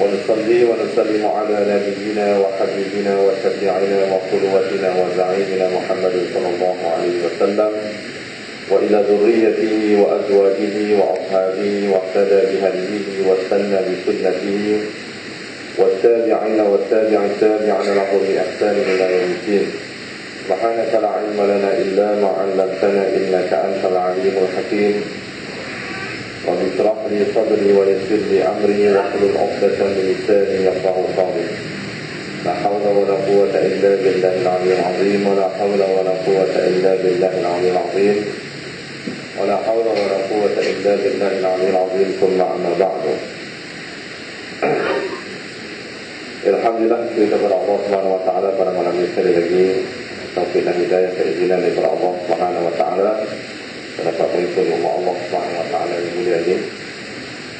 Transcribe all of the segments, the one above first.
ونصلي ونسلم على نبينا وحبيبنا وشفيعنا وقدوتنا وزعيمنا محمد صلى الله عليه وسلم وإلى ذريته وأزواجه وأصحابه واهتدى بهديه واستنى بسنته والتابعين والتابع التابعين لهم بإحسان إلى يوم الدين. سبحانك لا علم لنا إلا ما علمتنا إنك أنت العليم الحكيم. رب اشرح لي صدري ويسر لي أمري واحلل عقدة من لساني يفقهوا قولي. لا حول ولا قوة إلا بالله العلي العظيم. ولا حول ولا قوة إلا بالله العلي العظيم. ولا حول ولا قوة إلا بالله العلي العظيم. ثم أما بعد. Alhamdulillah, kita kepada Allah Subhanahu wa taala pada malam ini sekali lagi taufik dan hidayah keizinan daripada Allah Subhanahu wa taala dan dapat mengikuti rumah Allah Subhanahu wa taala yang mulia ini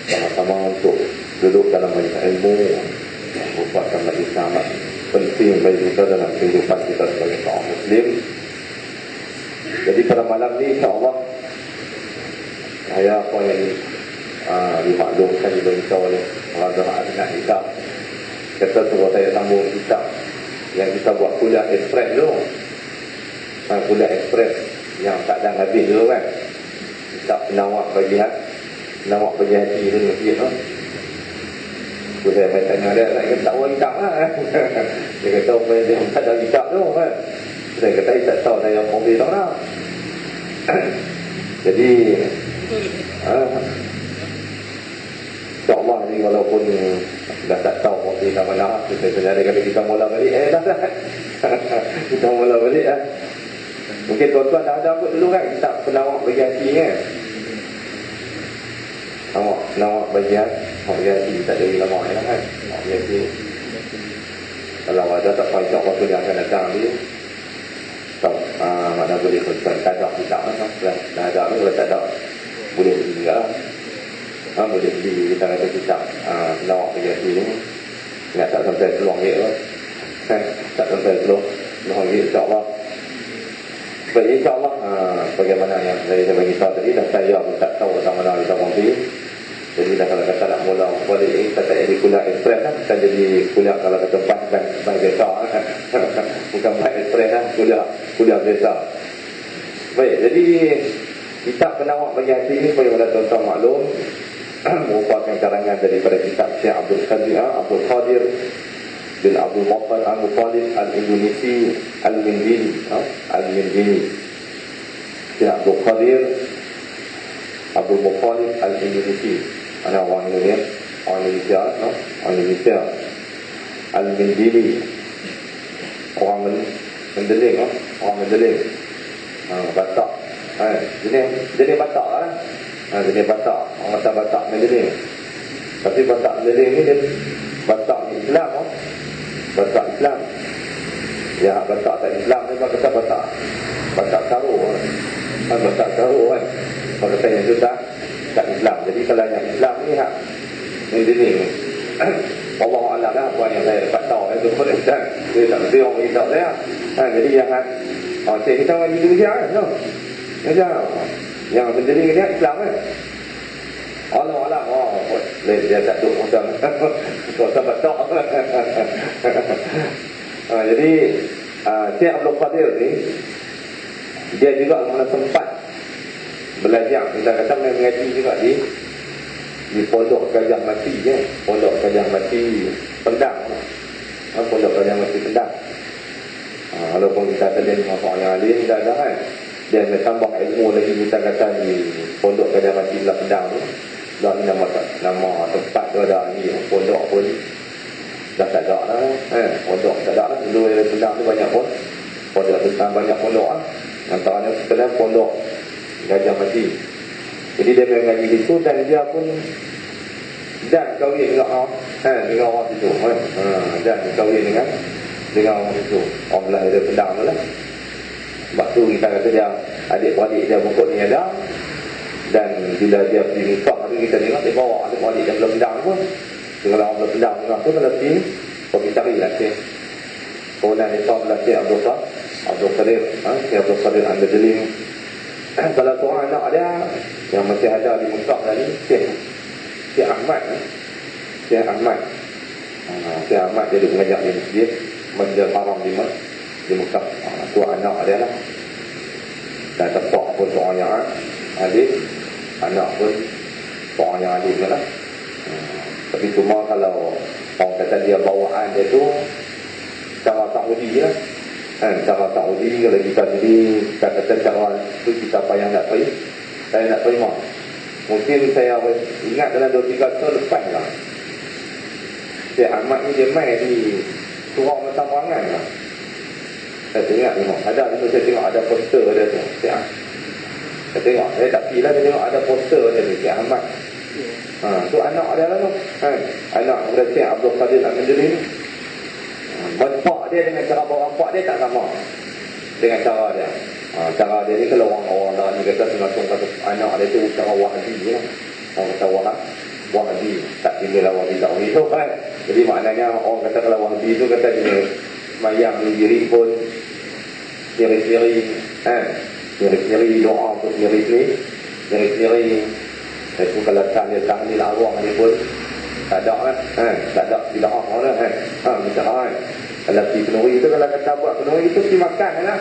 sama-sama untuk duduk dalam majlis ilmu yang merupakan majlis sangat penting bagi kita dalam kehidupan kita sebagai kaum muslim. Jadi pada malam ini insya-Allah saya apa yang dimaklumkan diberitahu oleh Radha Adnan Hitam. Kata suruh saya sambung kitab yang kita buat kuliah ekspres tu. Kuliah ekspres yang tak ada habis tu kan. Kitab penawak bagi hati tu mesti tu. Saya main tanya dia, saya kata tak tahu kitab lah. Dia kata apa dia tak ada kitab tu kan. Saya kata tak tahu saya yang mobil tak nak. Jadi InsyaAllah ni walaupun dah tak tahu waktu kita mana, kita sebenarnya kata kita mula balik dah. Kita mula balik lah. Mungkin tuan-tuan dah ada apa dulu kan, kita penawak bagi hati kan. Penawak bagi hati, tak ada lama ni lah kan. Bagi hati. Kalau ada tak payah insyaAllah tu dia akan datang dia. Mana boleh konsen, tak ada kita lah. Dah ada ni, kalau tak ada boleh beli juga lah. Boleh beli kita kata kitab penawak bagi hati ni. Ingat tak sampai RM10 lah. Tak sampai RM10 insyaAllah. Baik insyaAllah bagaimana yang saya bagi tahu tadi, dan saya pun tak tahu tentang mana kita mampu. Jadi dah kalau kata nak mula balik ini, kita tak jadi kuliah ekspres kan. Kita jadi kuliah kalau kata baik biasa kan. Bukan baik ekspres kan, kuliah biasa. Baik, jadi kitab penawak bagi hati ini supaya pada tuan-tuan maklum merupakan karangan daripada kitab Syekh Abdul Qadir bin Abdul Muttalib Al-Indonesi Al-Mindini. Syekh Abdul Qadir Abdul Muttalib Al-Indonesi. Ana orang Indonesia, Al-Mindini. Orang Mendeling. Batak. Jenis Batak lah. Jenis Batak. Orang kata Batak Mendeling. Tapi Batak Mendeling ni dia Batak Islam. Batak Islam. Ya, Batak tak Islam ni kata Batak Karo. Batak Karo kan. Orang kata yang tu tak Islam. Jadi kalau yang Islam ni hak Mendeling. Allah Allah lah apa yang saya dapat tahu itu pun dia tak mesti orang Islam saya. Jadi yang saya kita orang Indonesia kan. Yang Mendeling ni Islam kan. Allah dia tak duduk macam Batak. Jadi Syekh Abdul Qadir ni dia juga mana sempat belajar, kita kata mengaji juga di Pondok Gajah Mati kan. Pondok Gajah Mati Pendang. Pondok Gajah Mati Pendang. Walaupun kita tadi masuk yang lain dah ada kan. Dia tambah ilmu lagi kita kata di Pondok Gajah Mati belah Pendang tu. Dan nama tempat tu ada ni, pondok pun dah tak ada lah. Pondok tak ada lah. Dulu yang Pendang tu banyak pun pondok tu banyak pondok lah. Antaranya sebenarnya Pondok Gajah Mati. Jadi dia mengaji di situ dan dia pun dan kahwin dengan orang situ. Dan kahwin dengan orang situ. Orang belah dia Pendang tu lah. Sebab tu kita kata dia adik-beradik dia pokok ni ada. Dan bila dia pergi nikah tu kita tengok dia bawa adik-beradik dia belum Pendang pun. Kalau orang belum Pendang tu mesti pergi cari lah Syekh. Kawalan nikah belah Syekh Abdul Qadir. Syekh Abdul Qadir Al-Mindini. Salah seorang anak dia yang masih ada di Mekah tadi, Syekh Ahmad. Syekh Ahmad dia duduk mengajar di masjid Masjidil Haram di Mekah. Tu anak dia lah. Dan tepak pun seorang yang alim, anak pun seorang yang alim lah. Tapi cuma kalau orang kata dia bawaan dia tu cara Saudi lah. Cara Saudi kalau kita jadi kata cara tu kita payah nak terima. Saya nak terima. Mungkin saya ingat dalam 2-3 tahun lepas lah. Syekh Ahmad ni dia main di surau Matamangan lah. Saya tengok ada di situ, saya tengok ada poster dia tu. Saya tengok, saya tak pergi lah, saya tengok ada poster dia tu, Syekh Ahmad. Tu anak dia lah tu. Anak kepada Syekh Abdul Qadir Al-Manjuri ni. Bapak dia dengan cara bawa bapak dia tak sama dengan cara dia. Cara dia ni kalau orang lah ni kata sengatung kata anak dia tu cara Wahabi lah. Orang kata Wahabi tak tinggal Wahabi tak Wahabi tu kan. Jadi maknanya orang kata kalau Wahabi tu kata dia semayang diri pun sendiri doa pun sendiri. Itu kalau tahlil arwah ni pun tak ada kan. Tak ada tidak apa lah kan. Misalnya kalau pergi penuri tu, kalau kata buat penuri tu pergi makan lah.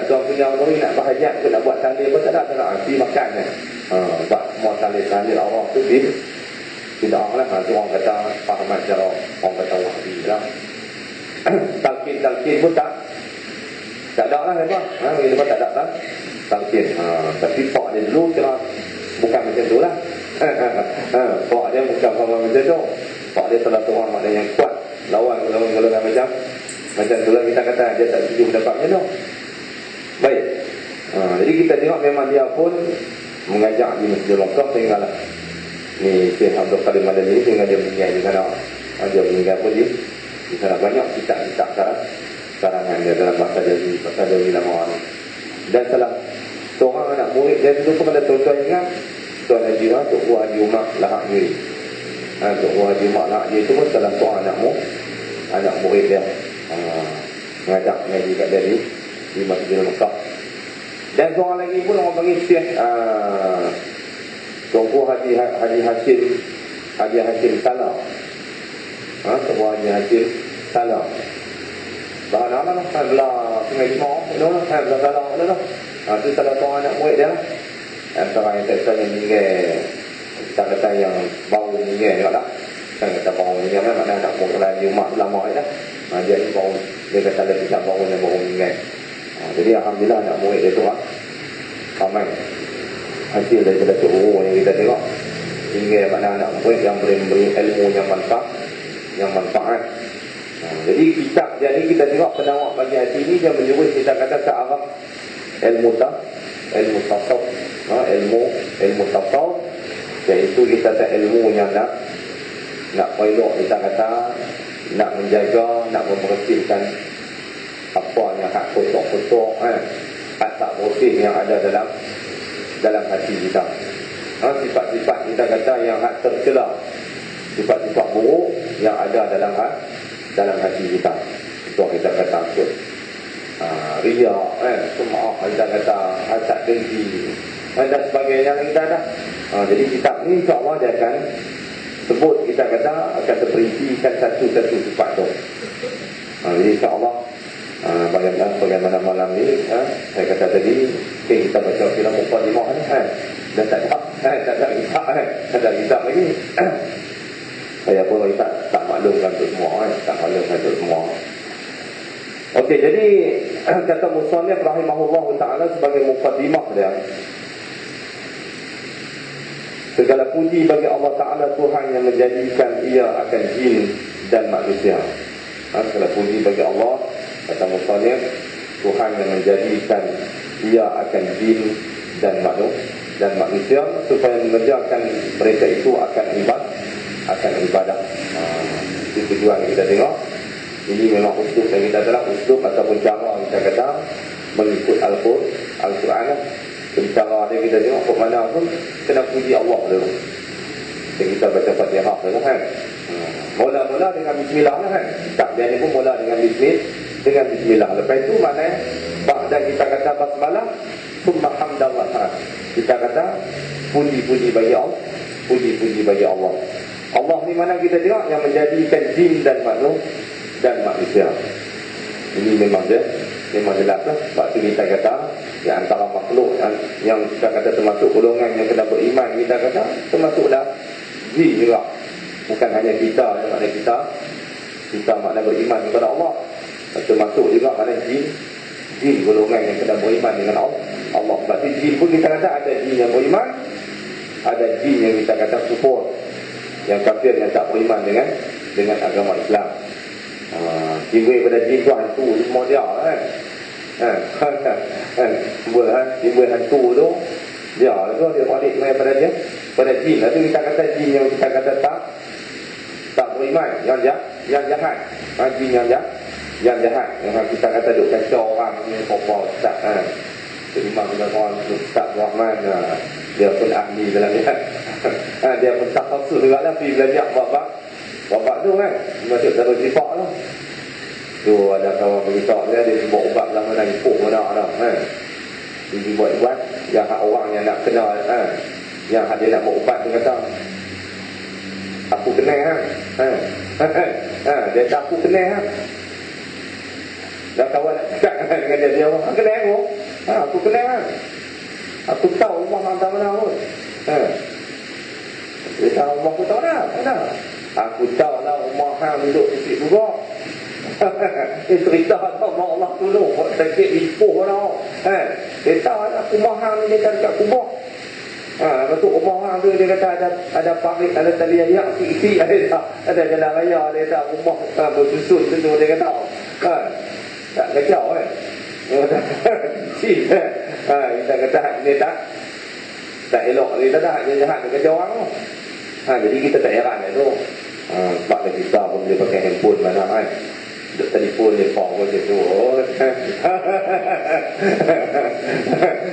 Tuan punya penuri nak berhajat tu, nak buat tahlil pun tak ada. Pergi makan kan. Buat semua tahlil arwah tu tidak lah. Tu orang kata fahaman cara orang kata Wahabi lah. Talqin pun tak ada lah kan. Bagi lepas tak ada lah talqin. Tapi pak dia dulu kira bukan macam tu lah. Pak dia bukan sama macam tu. Pak dia salah seorang maknanya yang kuat lawan golongan macam tu lah. Kita kata dia tak setuju pendapatnya tu. Baik. Jadi kita tengok memang dia pun mengajak di Masjid Mekah sehingga lah ni Syekh Abdul Qadir Madani sehingga dia meninggal di sana. Dia meninggal pun di sana banyak kitab-kitab karangan dia dalam bahasa Jawi lama ni. Dan salah seorang anak murid dia tu pun ada tuan-tuan ingat Tuan Haji Tuk Haji Umar Lahak Diri. Tuk Haji Umar Lahak Diri tu pun salah seorang anak murid dia. Mengajak ngaji kat dia di Masjid Mekah. Dan seorang lagi pun orang panggil Syekh Tuanku Haji Hashim Salah. Tuanku Haji Hashim Salah. Bahan apa lah? Belah Sungai Limau. Belah Salah. Itu salah seorang anak murid dia lah. Antara yang saya yang meninggal, kita kata yang baru meninggal juga lah. Kita kata baru meninggal lah, maknanya anak murid lagi umat lama lah. Dia ni baru, dia kata ada kisah baru yang baru meninggal. Jadi Alhamdulillah anak murid dia tu lah ramai hasil daripada Tuk yang kita tengok. Hingga makna anak murid yang beri ilmu yang manfaat. Jadi kitab jadi kita tengok penawak bagi hati ni dia menyebut kita kata ke arah ilmu tasawuf. Ilmu tasawuf iaitu kita kata ilmu yang nak peluk, kita kata nak menjaga, nak membersihkan apa yang hak kotor-kotor, hak tak bersih yang ada dalam hati kita. Sifat-sifat kita kata yang hak tercela, sifat-sifat buruk yang ada dalam hati kita. Itu kita kata riya, sum'ah, kita kata hasad dengki dan sebagainya yang kita ada. Jadi kitab ni insya-Allah dia akan sebut, kita kata akan terperincikan satu-satu sifat tu. Jadi insya-Allah bagaimana malam ni saya kata tadi kita baca filem Mukadimah ni dan tak ada kitab lagi. Saya pun tak maklumkan untuk semua. Okey, jadi kata musannif rahimahullah taala sebagai mukadimah dia, segala puji bagi Allah Ta'ala Tuhan yang menjadikan ia akan jin dan manusia. Segala puji bagi Allah, kata musannif, Tuhan yang menjadikan ia akan jin dan manusia supaya mengerjakan mereka itu akan ibadah. Itu tujuan yang kita tengok. Ini memang uslub yang kita dalam uslub ataupun cara kita kata mengikut Al-Quran. Cara dia kita tengok ke mana pun kena puji Allah dulu. Jadi kita baca Fatihah dulu kan. Mula-mula dengan bismillah lah kan. Tak, dia ni pun mula dengan bismillah. Lepas itu maknanya ba'da kita kata basmalah, summa hamdallah. Kita kata puji-puji bagi Allah. Allah ni mana kita tengok yang menjadikan jin dan manusia. Ini memang jelas lah. Sebab tu kita kata yang antara makhluk yang kita kata termasuk golongan yang kena beriman, kita kata termasuklah jin juga. Bukan hanya kita, makna kita makna beriman kepada Allah, termasuk juga makna jin golongan yang kena beriman dengan Allah. Sebab tu jin pun kita kata ada jin yang beriman, ada jin yang kita kata kufur, yang kafir, yang tak beriman dengan agama Islam. Timbul pada jin tu hantu semua dia kan. Timbul hantu tu dia balik pada dia, pada jin. Lalu kita kata jin yang kita kata tak beriman, yang jahat. Jin yang jahat, yang kita kata duk kacau orang ni, apa tak terima dengan orang Ustaz Rahman, dia pun ahli dalam dia. Dia pun tak khusus juga lah pergi belajar bapak tu kan, masuk dalam sifat lah tu. Ada kawan beritahu dia buat ubat lah mana ipuh mana dah kan. Dia buat ubat yang hak orang yang nak kenal yang hak dia nak buat ubat, dia kata aku kenal dia tak aku kenal dah kawan nak cakap dengan dia kenal aku kenal aku tahu rumah hantar mana pun dia tahu rumah aku tahu dah aku tahu lah rumah hang duduk sikit juga. Dia cerita tau mak Allah tolong sakit ipuh dah dia tahu lah rumah hang ni dia dekat kubur. Lepas tu rumah hang tu dia kata ada parit, ada tali ayak isi, ada jalan raya, dia tak rumah bersusun tu dia kata tak kacau kan. Dia kata kita kata ni tak elok, kita tak jahat dia kacau orang tu. Jadi kita tak heran tu. Sebab kita pun boleh pakai handphone mana kan, telefon lepak pun dia tu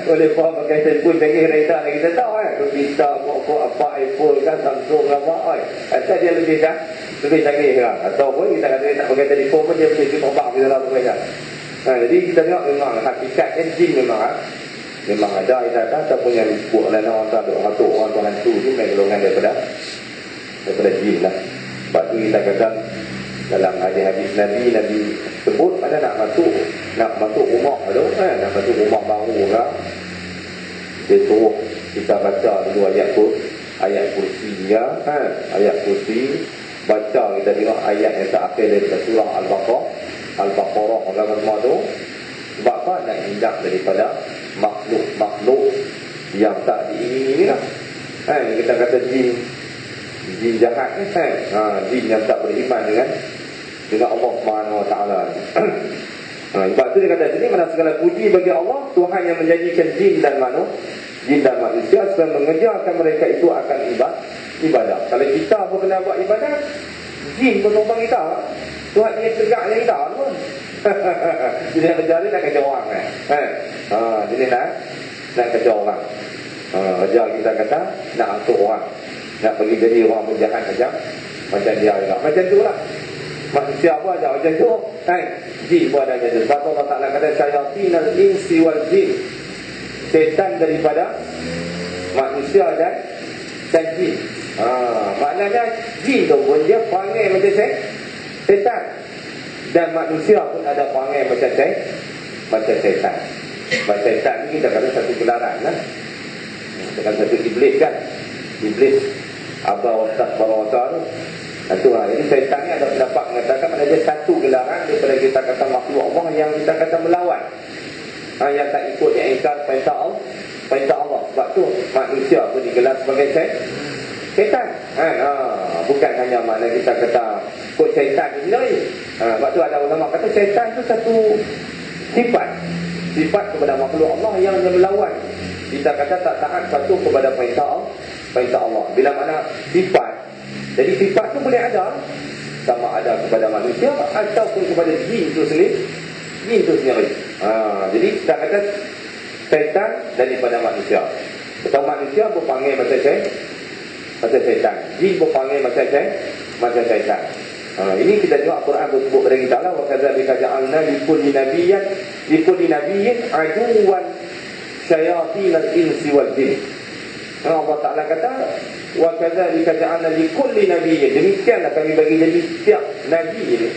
boleh pakai telefon canggih kita lah, kita tahu kan kita buat apa iPhone kan, Samsung apa asal dia lebih canggih kan. Ataupun kita kata dia tak pakai telefon pun dia boleh cuba kita dalam mereka. Jadi kita tengok memang hakikatnya jin memang ada, kita kata ataupun yang disebut oleh orang hantu tu memang golongan daripada jin lah. Sebab tu kita kata dalam hadis Nabi sebut pada nak masuk rumah tu nak masuk rumah baru lah, dia suruh kita baca dulu ayat kursi dia ayat kursi, baca kita tengok ayat yang terakhir daripada surah Al-Baqarah agama semua tu. Sebab apa? Nak hindak daripada makhluk yang tak diingini lah kita kata jin jahat jin yang tak beriman dengan Allah Subhanahu Wa Taala. Sebab tu dia kata sini, mana segala puji bagi Allah Tuhan yang menjadikan jin dan manusia supaya mengejarkan mereka itu akan ibadah. Kalau kita pun kena buat ibadah, jin pun tumpang kita, Tuhan dia tegaknya kita pun. Jadi nak kerja ni nak kacau orang jadi nak kacau orang. Kerja kita kata nak atur orang, nak pergi jadi orang penjahat macam dia juga. Macam tu lah manusia pun ada macam tu jin pun ada macam tu. Sebab Allah Ta'ala kata syayatinal insi wal jin, setan daripada manusia dan jin. Maknanya jin tu pun dia perangai macam setan, dan manusia pun ada perangai macam setan. Sebab setan ni kita kata satu gelaran lah, dengan satu iblis kan, iblis Abba Wasat Barawata tu. Jadi syaitan ni ada pendapat mengatakan ada satu gelaran daripada kita kata makhluk Allah yang kita kata melawan, yang tak ikut, yang ingkar perintah Allah. Sebab tu manusia pun digelar sebagai syaitan. Bukan hanya makna kita kata ikut syaitan tu sendiri. Sebab tu ada ulama kata syaitan tu satu sifat kepada makhluk Allah yang melawan, kita kata tak taat patuh kepada perintah Allah. Bila mana sifat, jadi sifat tu boleh ada sama ada kepada manusia ataupun kepada jin tu sendiri. Jadi kita kata syaitan daripada manusia, atau manusia berpanggil macam syaitan, jin berpanggil macam syaitan. Ini kita tengok Al-Quran bersebut pada kita lah, wa kadzalika ja'alna likulli nabiyyin aduwan syayatinal insi wal jin. Allah Ta'ala kata, wa kadzalika ja'alna likulli nabiyyin, demikianlah kami bagi jadi setiap nabi ini,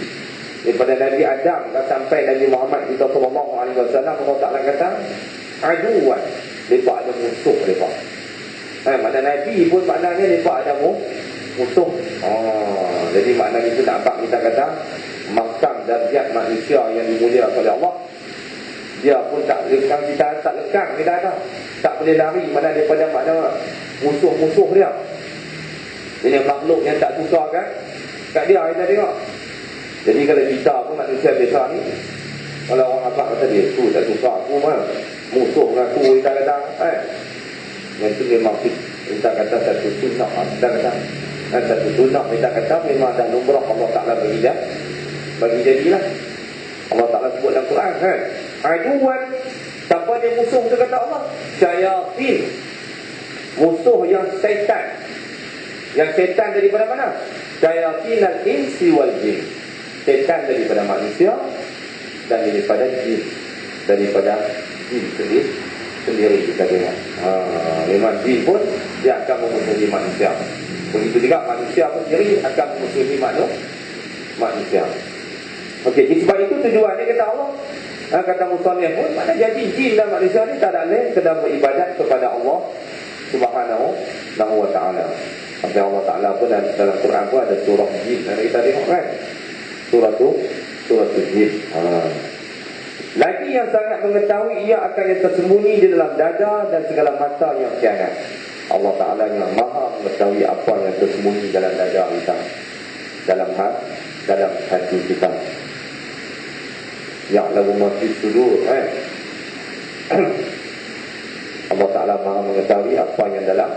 daripada Nabi Adam sampai Nabi Muhammad kita sallallahu alaihi wasallam, Allah Ta'ala kata aduan, mereka ada musuh mereka. Mana nabi pun maknanya mereka ada musuh. Jadi maknanya itu nampak kita kata makam darjat manusia yang dimuliakan oleh Allah, dia pun tak lekang, kita tak lekang, kita tak boleh lari mana daripada makna musuh-musuh dia. Ini makhluk yang tak susah kan kat dia, kita tengok. Jadi kalau kita pun manusia biasa ni, kalau orang apa kata dia tu tak susah, aku mah musuh dengan aku, kita kata yang tu memang kita kata satu sunnah, kita kata satu sunnah, kita kata memang dah lumrah Allah Ta'ala bagi jadilah. Allah Ta'ala sebut dalam Quran kan, aduan, siapa dia musuh tu kata Allah? Syayatin, musuh yang syaitan. Yang syaitan daripada mana? Syayatin al-insi wal jin, syaitan daripada manusia dan daripada jin. Daripada jin sendiri kita dengar. Memang jin pun dia akan memusuhi manusia. Begitu juga manusia pun sendiri akan memusuhi manusia. Okey, sebab itu tujuannya kata Allah, kata musannif pun, mana jadi jin dan manusia ni tak ada lain sedang beribadat kepada Allah Subhanahu wa Ta'ala. Sampai Allah Ta'ala pun dalam Quran pun ada surah jin, dan kita tengok kan surah jin. Lagi yang sangat mengetahui ia akan yang tersembunyi di dalam dada dan segala mata yang khianat. Allah Ta'ala yang maha mengetahui apa yang tersembunyi dalam dada kita, dalam hati kita. Ya'lamu ma fi sudur. Allah Ta'ala maha mengetahui apa yang dalam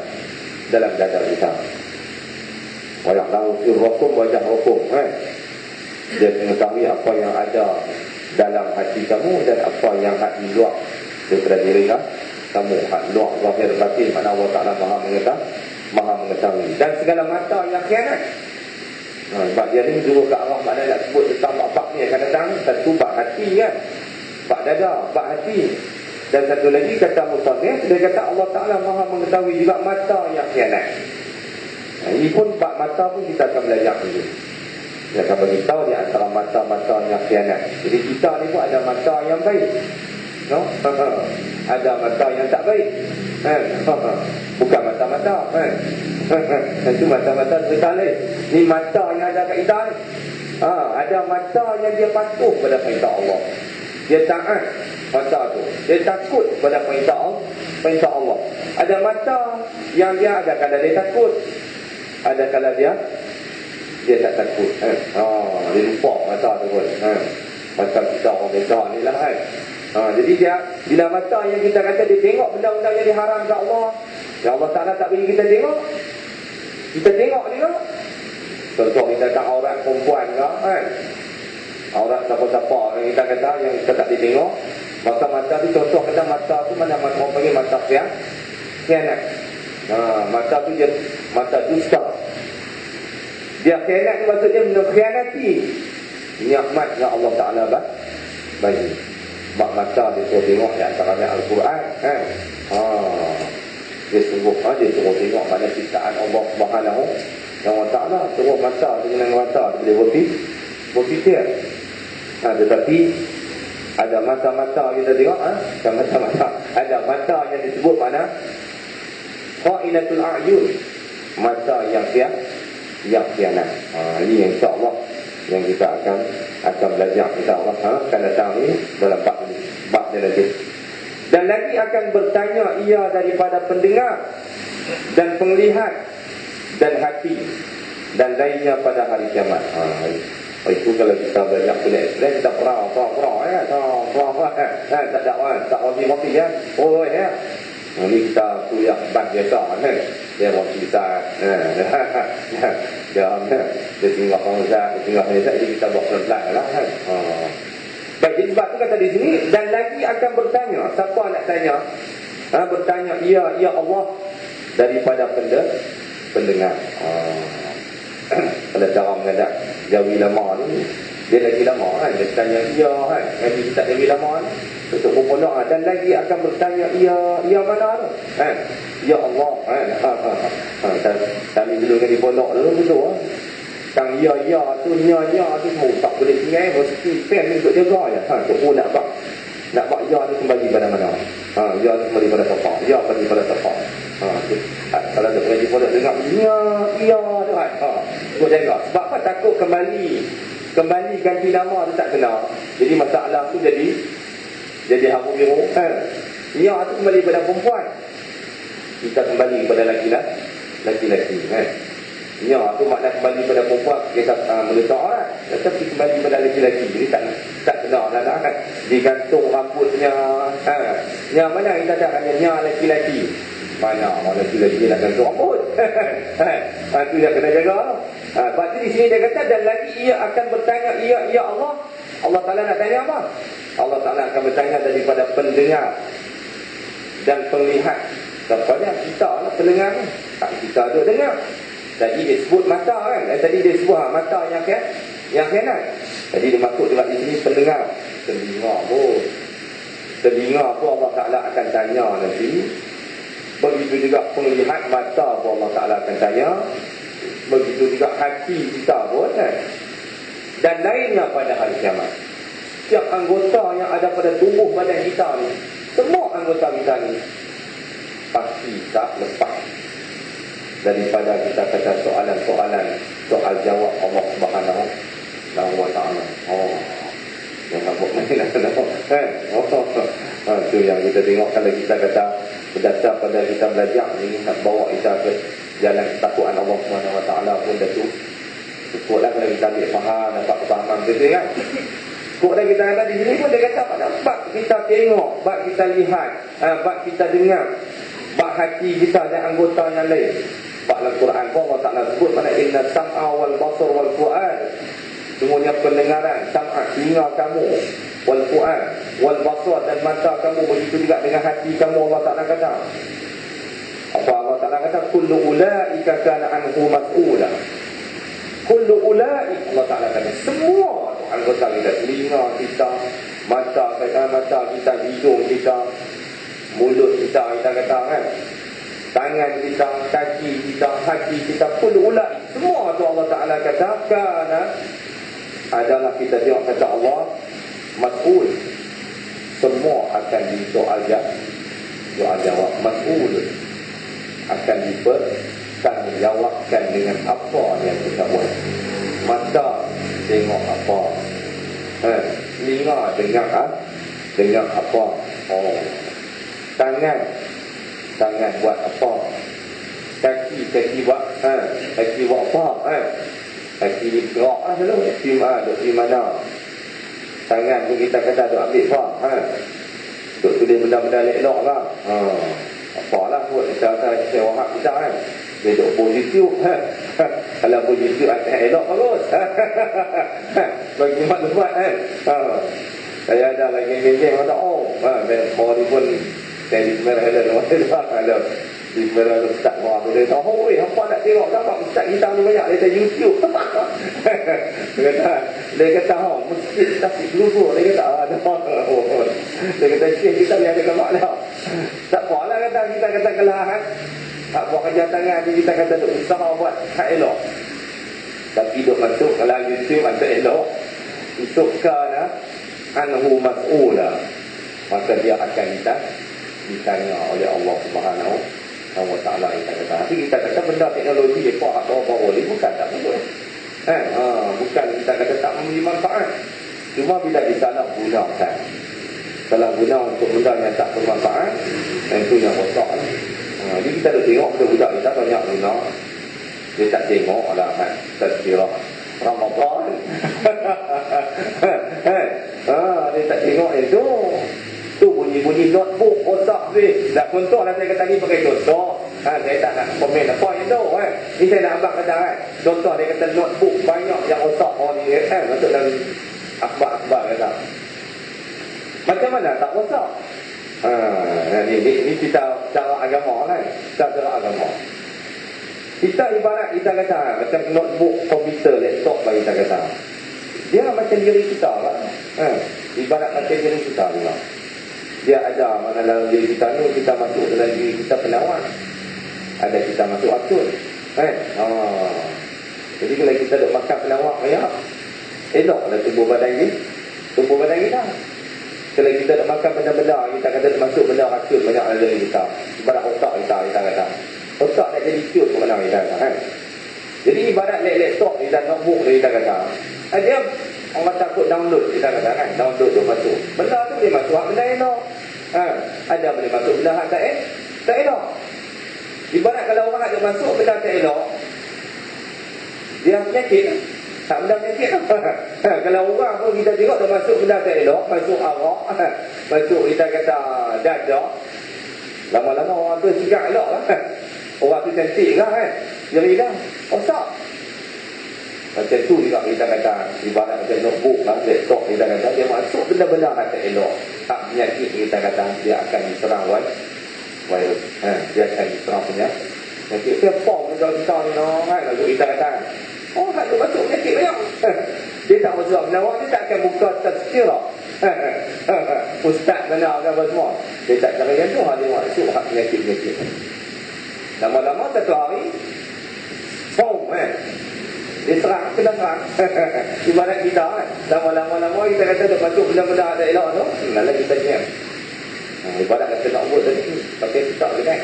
dada kita. Wa ya'lamu sirrakum wa jahrakum. Dia mengetahui apa yang ada dalam hati kamu dan apa yang hati luar daripada diri kamu. Hati luar, zahir, batin, mana Allah Ta'ala maha mengetahui. Dan segala mata yang khianat. Sebab dia ni juru ke arah mana nak sebut tentang bak ni akan datang. Satu bak hati kan, bak dada, bak hati. Dan satu lagi kata musannif, dia kata Allah Ta'ala maha mengetahui juga mata yang khianat. Ini pun bak mata pun kita akan belajar dulu. Dia akan beritahu di antara mata-mata yang khianat. Jadi kita ni pun ada mata yang baik, no? Ada mata yang tak baik, bukan mata-mata itu mata-mata tersalih. Ni mata yang ada kat kita ni. Ada mata yang dia patuh pada perintah Allah, dia taat mata tu, dia takut pada perintah Allah. Ada mata yang dia ada kala dia takut, ada kala dia tak takut. Dia lupa mata tu pun. Mata kita orang biasa ni lah kan. Jadi dia, bila mata yang kita kata dia tengok benda-benda yang diharamkan Allah, yang Allah Ta'ala tak bagi kita tengok, kita tengok. Contoh kita tak aurat perempuan ke kan, aurat siapa-siapa yang kita kata yang kita tak ditengok, mata-mata tu, contoh kata mata tu mana orang panggil mata khianat. Mata tu dia mata dusta. Dia khianat ni maksudnya mengkhianati nikmat yang Allah Ta'ala bagi. Sebab mata dia suruh tengok di antaranya Al-Quran kan. Dia suruh tengok mana ciptaan Allah Subhanahu wa Ta'ala. Suruh mata dengan mata dia boleh berfikir. Tetapi ada mata-mata yang kita tengok, bukan mata-mata, ada mata yang disebut mana kha'inatul a'yun, mata yang khianat. Ini yang insya-Allah yang kita akan belajar, insya-Allah akan datang ni dalam bab ni lagi. Dan lagi akan bertanya ia daripada pendengar dan penglihat dan hati dan lainnya pada hari kiamat. Itu kalau kita belajar kuliah Islam, kita perang ya, tak ada roti ya. Ini kita kuliah bab biasa kan. Dia roti kita dia tinggal jadi kita buat pelan-pelan lah kan. Baik, jadi sebab tu kata di sini, dan lagi akan bertanya. Siapa nak tanya? Bertanya ia Allah daripada pendengar. Kalau cara mengadap Jawi lama ni, dia lagi lama kan, dia tanya ia kan, jadi tak lagi lama ni. untuk berpondok. Dan lagi akan bertanya, ya mana tu? Ya Allah. Kami dulu kan di pondok dulu betul. Kang ya tu, nya tu semua tak boleh tinggal, mesti pen untuk jaga je. Cukup nak buat ya tu kembali pada mana? Ya tu kembali pada siapa? Ya kembali pada siapa? Kalau ada pengaji pondok dengar ya tu kan. Kau jaga. Sebab apa? Takut kembali ganti nama tu tak kena. Jadi masalah tu jadi hamu biru. Ya tu kembali pada perempuan. Kita kembali kepada laki-laki. Ya tu makna kembali pada perempuan kita meletak orang. Tetapi kembali pada laki-laki. Jadi tak kena lah kan. Digantung rambutnya. Yang mana kita dah hanya laki-laki. Mana laki-laki nak gantung rambut. Itu yang kena jaga. Lepas tu di sini dia kata, dan lagi ia akan bertanya, ya Allah. Allah Ta'ala nak tanya apa? Allah Ta'ala akan bertanya daripada pendengar dan penglihat. Kepada kita lah pendengar ni. Tak kita tu dengar. Tadi dia sebut mata kan. Tadi dia sebut mata yang khianat. Jadi dia masuk juga di sini pendengar. Telinga pun Allah Ta'ala akan tanya nanti. Begitu juga penglihat mata pun Allah Ta'ala akan tanya. Begitu juga hati kita pun kan. Dan lainnya pada hari kiamat. Setiap anggota yang ada pada tubuh badan kita ni, semua anggota kita ni pasti tak lepas daripada kita kata soalan-soalan, soal jawab Allah Subhanahu wa Ta'ala. Yang nampak main kan? Itu yang kita tengok kalau kita kata berdasar pada kita belajar ini nak bawa kita ke jalan ketakwaan Allah Subhanahu wa Ta'ala pun dah tu. Cukuplah kalau kita ambil faham, dapat kefahaman betul kan? Cukuplah kita kata di sini pun dia kata pada bab kita tengok, bab kita lihat, bab kita dengar, bab hati kita dan anggota yang lain. Bab Al-Quran pun Allah Ta'ala sebut mana inna sam'a wal basar wal fu'ad. Semuanya pendengaran, sam'a telinga kamu, wal fu'ad wal basar dan mata kamu, begitu juga dengan hati kamu. Allah Ta'ala kata apa? Allah Ta'ala kata kullu ulaika kana anhu mas'ula. Kullu ulaik, Allah Ta'ala kata semua anggota kita, telinga kita, mata kita, hidung kita, mulut kita kata kan, tangan kita, kaki kita, hati kita, kullu ulaik, semua tu Allah Ta'ala kata kana adalah, kita tengok kata Allah mas'ul, semua akan disoal jawab, mas'ul akan dipertanggungjawabkan dengan apa yang kita buat. Mata tengok apa, telinga dengar apa, tangan buat apa, kaki buat apa, kaki gerak lah dulu, di mana, tangan pun kita kata duk ambil apa, duk tulis benda-benda elok lah, apalah buat kita wahab kita kan, dia duk post YouTube kalau post YouTube atas elok bagus bagi maklumat kan. Saya ada lagi geng-geng kata baru pun saya di Semerah ada di Semerah Ustaz Wah dia tahu hampa nak tengok gambar Ustaz kita ni banyak dia YouTube dia kata mesti tasik dulu dia kata dia kata kita biar ada gambar dah tak apalah kata kita kata kelahan tak buat kerja tangan kita kata tu usaha buat tak elok, tapi duk masuk kalau YouTube ada elok usukkan anhu mas'ula, maka dia akan ditanya oleh Allah Subhanahu wa Ta'ala. Tapi kita kata benda teknologi apa bawa ni bukan tak boleh bukan kita kata tak memberi manfaat, cuma bila disalahgunakan, salah guna untuk benda yang tak bermanfaat, itu yang rosak. Jadi kita dah tengok budak-budak kita banyak guna, dia tak tengok lah kan tazkirah Ramadan dia tak tengok itu tu bunyi-bunyi notebook otak dia. Nak contoh lah saya kata ni pakai contoh, saya tak nak komen apa yang tu ni saya nak abang kata kan, contoh dia kata notebook banyak yang otak orang ni masuk dalam akhbar kata macam mana tak rosak. Ini kita cara agama kan, cara agama kita ibarat kita kata macam notebook komputer, laptop bagi kita kata dia macam diri kita lah, ibarat macam diri kita juga. dia ada mana dalam diri kita ni, kita masuk dalam diri kita penawar, ada kita masuk atur kan. Jadi kalau kita duk makan penawar banyak, eloklah tubuh badan kita. Kalau kita duk makan benda-benda, kita kata masuk benda racun banyak dalam diri kita, ibarat otak kita kata otak nak jadi cute ke mana kita kata kan. Jadi ibarat laptop ni dan notebook ni kita kata, dia orang takut download, kita kata kan, download tu masuk benda tu boleh masuk benda elok, ada boleh masuk benda tak elok. Ibarat kalau orang ada masuk benda tak elok, dia penyakit tak, benda penyakit kalau orang pun kita tengok dia masuk benda tak elok, masuk arak, masuk kita kata dadah, lama-lama orang tu sikap elok lah orang tu cantik lah kan, jeri dah otak. Macam tu juga kita kata, ibarat macam notebook lah, laptop kita kata, dia masuk benda-benda tak elok, tak penyakit, kita kata dia akan diserang virus, dia akan diserang penyakit. Dia form kita ni kan, lalu kita kata tak ada masuk penyakit banyak. Dia tak masuk penawar, dia tak akan buka tafsir ustaz mana apa semua, dia tak cakap yang tu, dia masuk penyakit. Lama-lama satu hari dia serang, kena serang. Ibarat kita kan, lama-lama kita kata dia masuk benda-benda ada elok tu, lalu kita diam. Ibarat kata nak buat tadi, pakai kita je kan.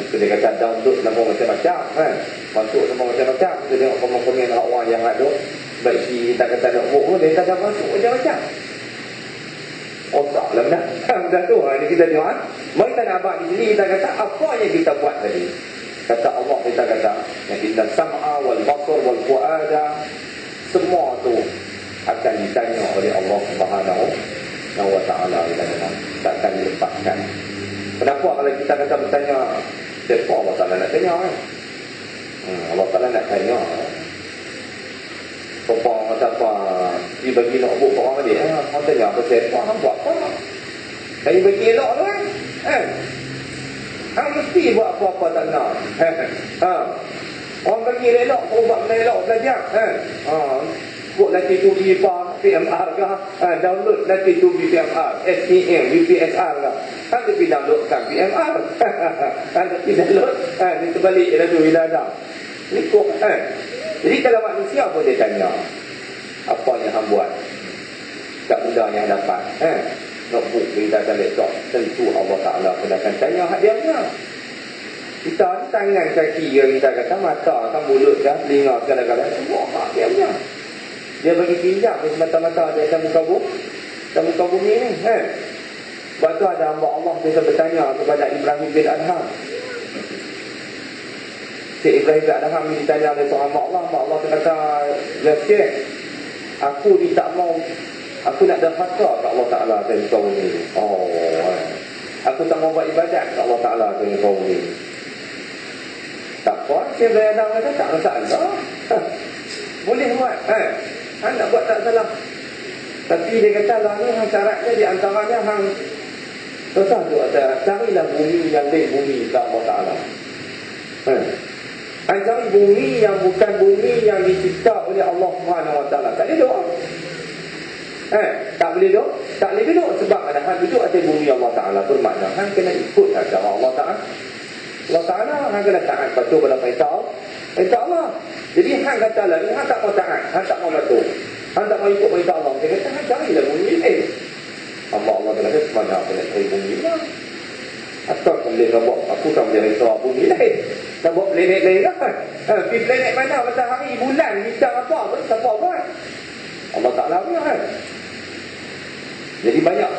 Kita dia kata download nama macam-macam kan, masuk nama macam-macam. Kita tengok komen-komen orang yang ada baik kita kata nak buat pun, dia kata masuk macam-macam. Otak lah benda tu. Ini kita tengok mari kita nak abang di sini, kita kata apa yang kita buat tadi. Kata Allah, kita kata yang kita sam'a wal basar wal fu'ada, semua tu akan ditanya oleh Allah Subhanahu wa ta'ala. Tak akan dilepaskan. Kenapa kalau kita kata bertanya, siapa Allah Ta'ala nak tanya kan? Allah Ta'ala nak tanya orang kata apa, dia bagi nak buat orang dia, orang tanya apa siapa, orang buat apa, saya bagi elok tu kan, orang mesti buat apa-apa tak nak. Orang bagi elok, orang buat benda elok belajar buat lagi tu PMR ke, download lagi tu PMR, STM, VPSR ke, kan dia pergi downloadkan PMR, kan dia pergi download, dia terbalik dah tu bila ada ikut Jadi kalau manusia pun dia tanya, apa yang hang buat, tak benda yang dapat notebook kita dan laptop, tentu Allah Ta'ala pun akan tanya hak dia punya. Kita ni tangan kaki kita kata, mata kan, mulut kan, telinga segala-galanya, semua hak dia punya. Dia bagi pinjam semata-mata dia akan muka bumi ni Sebab tu ada hamba Allah dia bertanya kepada Ibrahim bin Adham. Syekh Ibrahim bin Adham ditanya oleh seorang hamba Allah kata, ya Syekh, aku ni tak mau, aku nak derhaka ke Allah Ta'ala dari kau ni. Aku tak mau buat ibadat ke Allah Ta'ala dari kau ni. Tak apa, Syekh Ibrahim bin Adham kata, tak masalah, boleh buat nak buat tak salah. Tapi dia kata lah ni, syaratnya di antaranya hang susah tu ada, carilah bumi yang lain bumi ke Allah Ta'ala. Hang cari bumi yang bukan bumi yang dicipta oleh Allah Subhanahu Wa Ta'ala. Tak boleh duduk. Tak boleh duduk sebab ada hang duduk atas bumi Allah Ta'ala, bermakna hang kena ikut cara Allah Ta'ala. Allah Ta'ala hang kena taat patuh pada perintah Allah. Jadi hang kata lah ni, hang tak mau taat, hang tak mau patuh, hang tak mau ikut perintah Allah. Dia kata hang carilah bumi lain. Allah kata mana aku nak cari bumi lah. Atau aku boleh buat, aku tak boleh rasa bumi lain. Tak buat planet lain kan. Pergi planet mana, matahari, bulan, bintang apa pun, siapa buat? Allah Ta'ala punya kan. Jadi banyak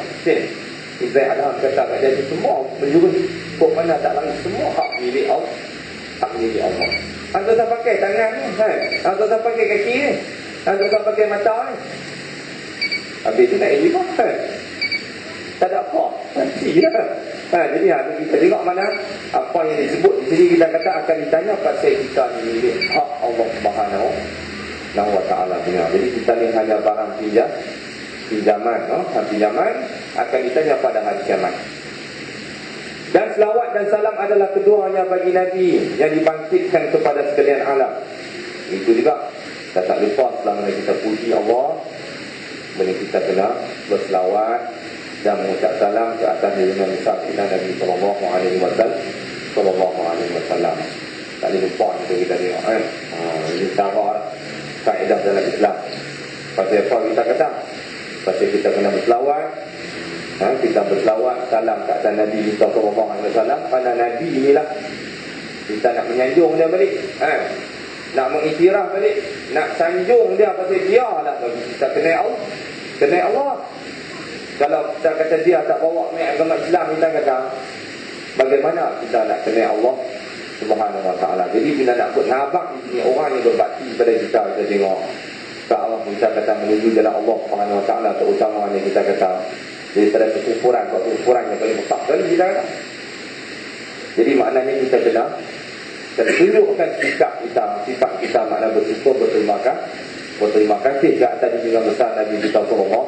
Ibrahim Adham kata kat dia semua menjurus kok mana tak lari, semua hak milik Allah. Hak milik Allah. Hang tak usah pakai tangan ni, hang tak usah pakai kaki ni, hang tak usah pakai mata ni. Habis tu nak elok tak ada apa, nanti lah. Jadi kita tengok mana apa yang disebut di sini, kita kata akan ditanya pasal kita ni milik hak Allah Subhanahu wa Ta'ala punya. Jadi kita ni hanya barang pinjaman, pinjaman akan ditanya pada hari kiamat. Dan selawat dan salam adalah keduanya bagi Nabi yang dibangkitkan kepada sekalian alam. Itu juga kita tak lupa selama kita puji Allah, kita kena berselawat dan mengucap salam ke atas junjungan besar kita Nabi sallallahu alaihi wasallam. Tak boleh lupa kita tengok ini cara kaedah dalam Islam. Pasal apa kita kata? Pasal kita kena berselawat. Kita berselawat salam ke atas Nabi sallallahu alaihi wasallam. Pada Nabi inilah kita nak menyanjung dia balik. Nak mengiktiraf balik, nak sanjung dia pasal dia lah bagi kita kenal Allah. Kalau kita kata dia tak bawa agama Islam, kita kata bagaimana kita nak kenal Allah Subhanahu wa ta'ala. Jadi bila nak buat nabak di sini, orang yang berbakti pada kita tengok tak Allah, kita kata menuju jalan Allah Subhanahu wa ta'ala, terutamanya kita kata daripada kekufuran yang paling besar sekali kita kata. Jadi maknanya kita kena tunjukkan sifat kita makna bersyukur, berterima kasih ke atas junjungan besar Nabi kita sallallahu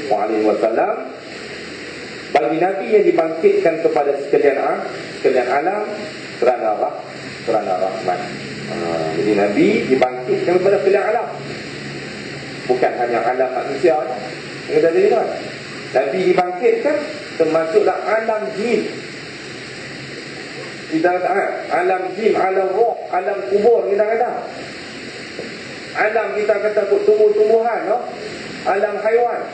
alaihi wasallam. Bagi Nabi yang dibangkitkan kepada sekalian alam kerana rahmat. Jadi Nabi dibangkitkan kepada sekalian alam, bukan hanya alam manusia. Kita lihat Nabi dibangkitkan termasuklah alam jin. Kita kata alam jin, alam roh, alam kubur, kita kata alam, kita kata tumbuh-tumbuhan, alam haiwan.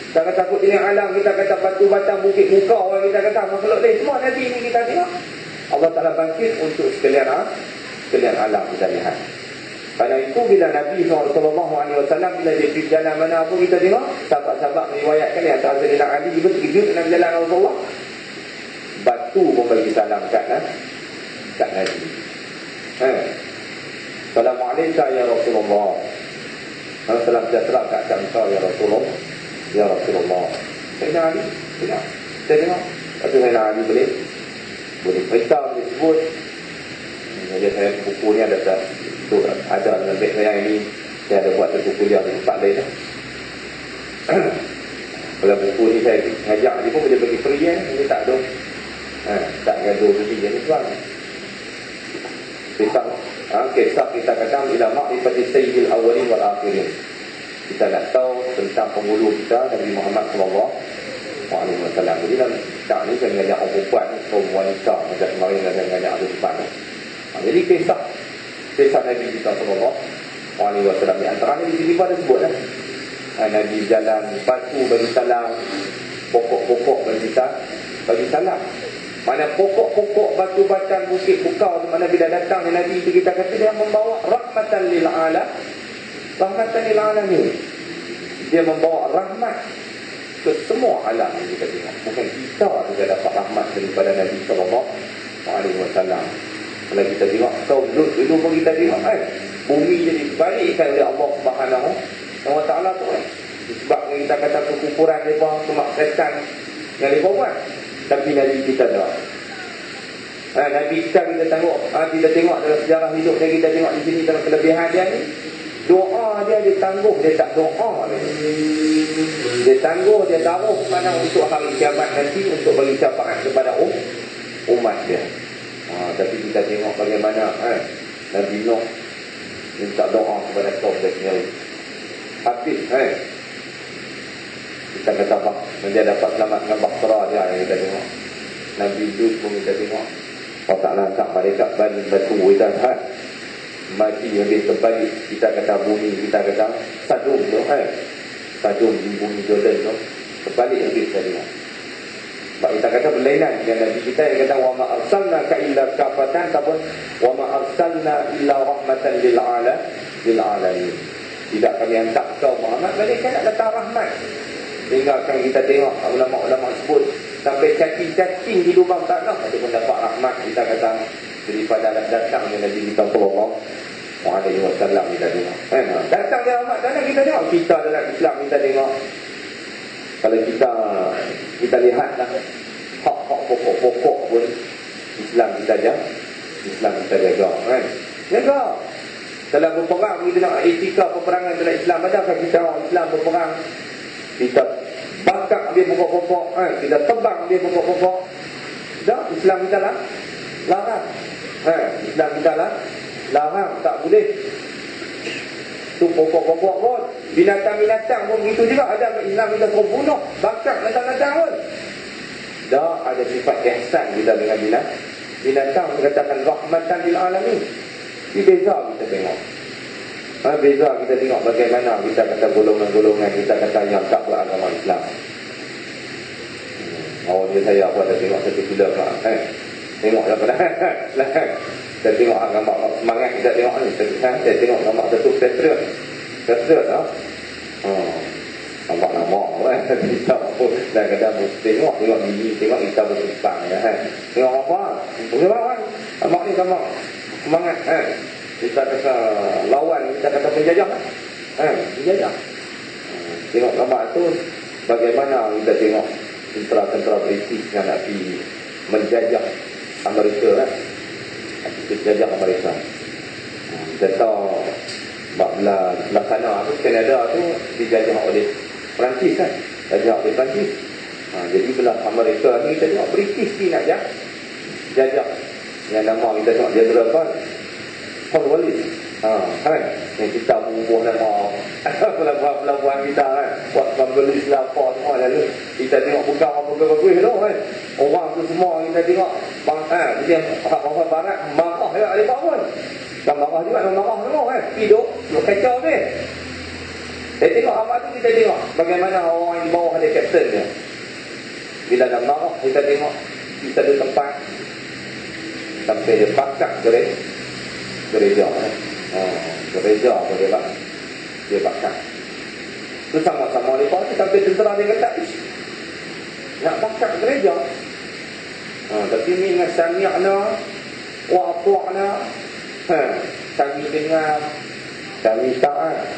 Kita kata takut dengan alam, kita kata batu batang, bukit muka, orang kita kata makhluk lain, semua Nabi ini kita tengok Allah Ta'ala bangkit untuk sekalian alam kita lihat. Karena itu bila Nabi SAW bila dia pergi jalan mana pun kita tengok sahabat-sahabat meriwayatkan yang antara Sayyidina Ali juga terkejut dengan jalan Rasulullah, batu pun bagi salam kat Nabi. Assalamualaikum ya Rasulullah. Salam sejahtera kat engkau ya Rasulullah. Ya Rasulullah. Sayyidina Ali, saya tengok kata Sayyidina Ali boleh perintah, boleh sebut. Jadi saya buku ni ada dalam beg saya ini, saya ada buat satu kuliah di tempat lain. Kalau buku ni saya ngajak dia pun boleh bagi free kan, dia tak ada. Tak gaduh begini ni tuan. Kisah kita kata ila ma'rifati sayyidil awwalin wal akhirin. Kita nak tahu tentang penghulu kita Nabi Muhammad sallallahu alaihi wasallam. Jadi dalam kisah ni saya ngajak orang perempuan, kaum wanita, macam kemarin saya ngajak ada depan. Jadi kisah Nabi kita sallallahu alaihi wasallam ni antaranya di sini ada sebutlah. Nabi jalan, batu bagi salam, pokok-pokok bagi salam. Mana pokok-pokok, batu batang, bukit bukau, mana bila datang Nabi itu kita kata dia membawa rahmatan lil alamin. Dia membawa rahmat ke semua alam yang kita tengok. Bukan kita saja dapat rahmat daripada Nabi sallallahu alaihi wasallam. Kalau kita tengok dulu pun kita tengok bumi jadi balikkan oleh Allah Subhanahu wa ta'ala tu. Sebab kita kata kekufuran mereka, kemaksiatan yang mereka buat. Tapi Nabi kita dah. Nabi kita tengok dalam sejarah hidupnya, kita tengok di sini dalam kelebihan dia ni. Doa dia ditangguh, dia tak doa ni. Dia tangguh, dia taruh pada untuk hari kiamat nanti untuk bagi syafaat kepada umat dia. Tapi kita tengok bagaimana Nabi Nuh minta doa kepada kaum dia sendiri. Habis kita kata apa? Dia dapat selamat dengan bahtera dia yang kita tengok. Nabi Lut pun kita tengok Allah Ta'ala hantar malaikat batu kita mati habis terbalik. Kita kata bumi, kita kata Sadum tu Sadum di bumi Jordan tu terbalik habis kita tengok. Sebab kita kata berlainan dengan Nabi kita yang kata wa ma arsalnaka illa kafatan, ataupun wa ma arsalna illa rahmatan lil alamin. Tidak kami hantar kau Muhammad malaikat nak datang rahmat. Tinggalkan kita tengok ulama-ulama sebut sampai cacing-cacing di lubang tanah ada pun dapat rahmat, kita kata daripada datang Nabi kita sallallahu alaihi wasallam kita tengok. Datang dia rahmat tanah kita tengok. Kita dalam Islam kita tengok. Kalau kita lihatlah hak-hak pokok-pokok pun Islam kita jaga kan. Jaga. Dalam berperang kita nak etika peperangan dalam Islam, adakah kita orang Islam berperang kita bakar dia pokok-pokok, kita tebang dia pokok-pokok? Tak, Islam kita lah larang. Islam kita lah larang, tak boleh. Tu pokok-pokok pun, binatang-binatang pun begitu juga. Ada Islam kita pun bunuh, bakar binatang-binatang pun. Dah ada sifat ihsan kita dengan binatang, dikatakan rahmatan lil alamin. Ini beza kita tengok. Beza kita tengok bagaimana kita kata golongan-golongan, kita kata yang tak beragama Islam. Awalnya saya apa ada tengok satu film tengok lah pada saya tengok gambar semangat kita tengok ni. Saya tengok gambar satu Patriot lah. Nampak nama kita pun dah kata tengok bini, tengok kita bertumpang ya. Tengok apa? Bagaimana? Nampak ni gambar semangat kita kata lawan, kita kata penjajah penjajah. Tengok gambar tu bagaimana kita tengok tentera-tentera British yang nak pergi menjajah Amerika kan. Menjajah Amerika. Kita tahu belah sana tu, Kanada tu dijajah oleh Perancis kan. Jajah oleh Perancis. Jadi belah Amerika ni kita tengok British ni nak jajah. Yang nama kita tengok General Cornwallis. Kan? Yang kita bubuh nama pelabuhan kita kan. Buat Cornwallis lah apa semua lalu. Kita tengok pegang apa-apa tu kan. Orang tu semua kita tengok dia bangsa barat marah ya ada pun. Dan marah juga marah semua kan. Hidup kacau ni. Saya tengok apa tu kita tengok bagaimana orang di bawah ada kapten dia. Bila dah marah kita tengok kita ada tempat sampai dia bakar gereja kan. Gereja apa dia bakar. Tu sama-sama lepas tu sampai tentera dia kata nak bakar gereja. Tapi ni dengan sami'na wa ata'na. Kami dengar, kami taat.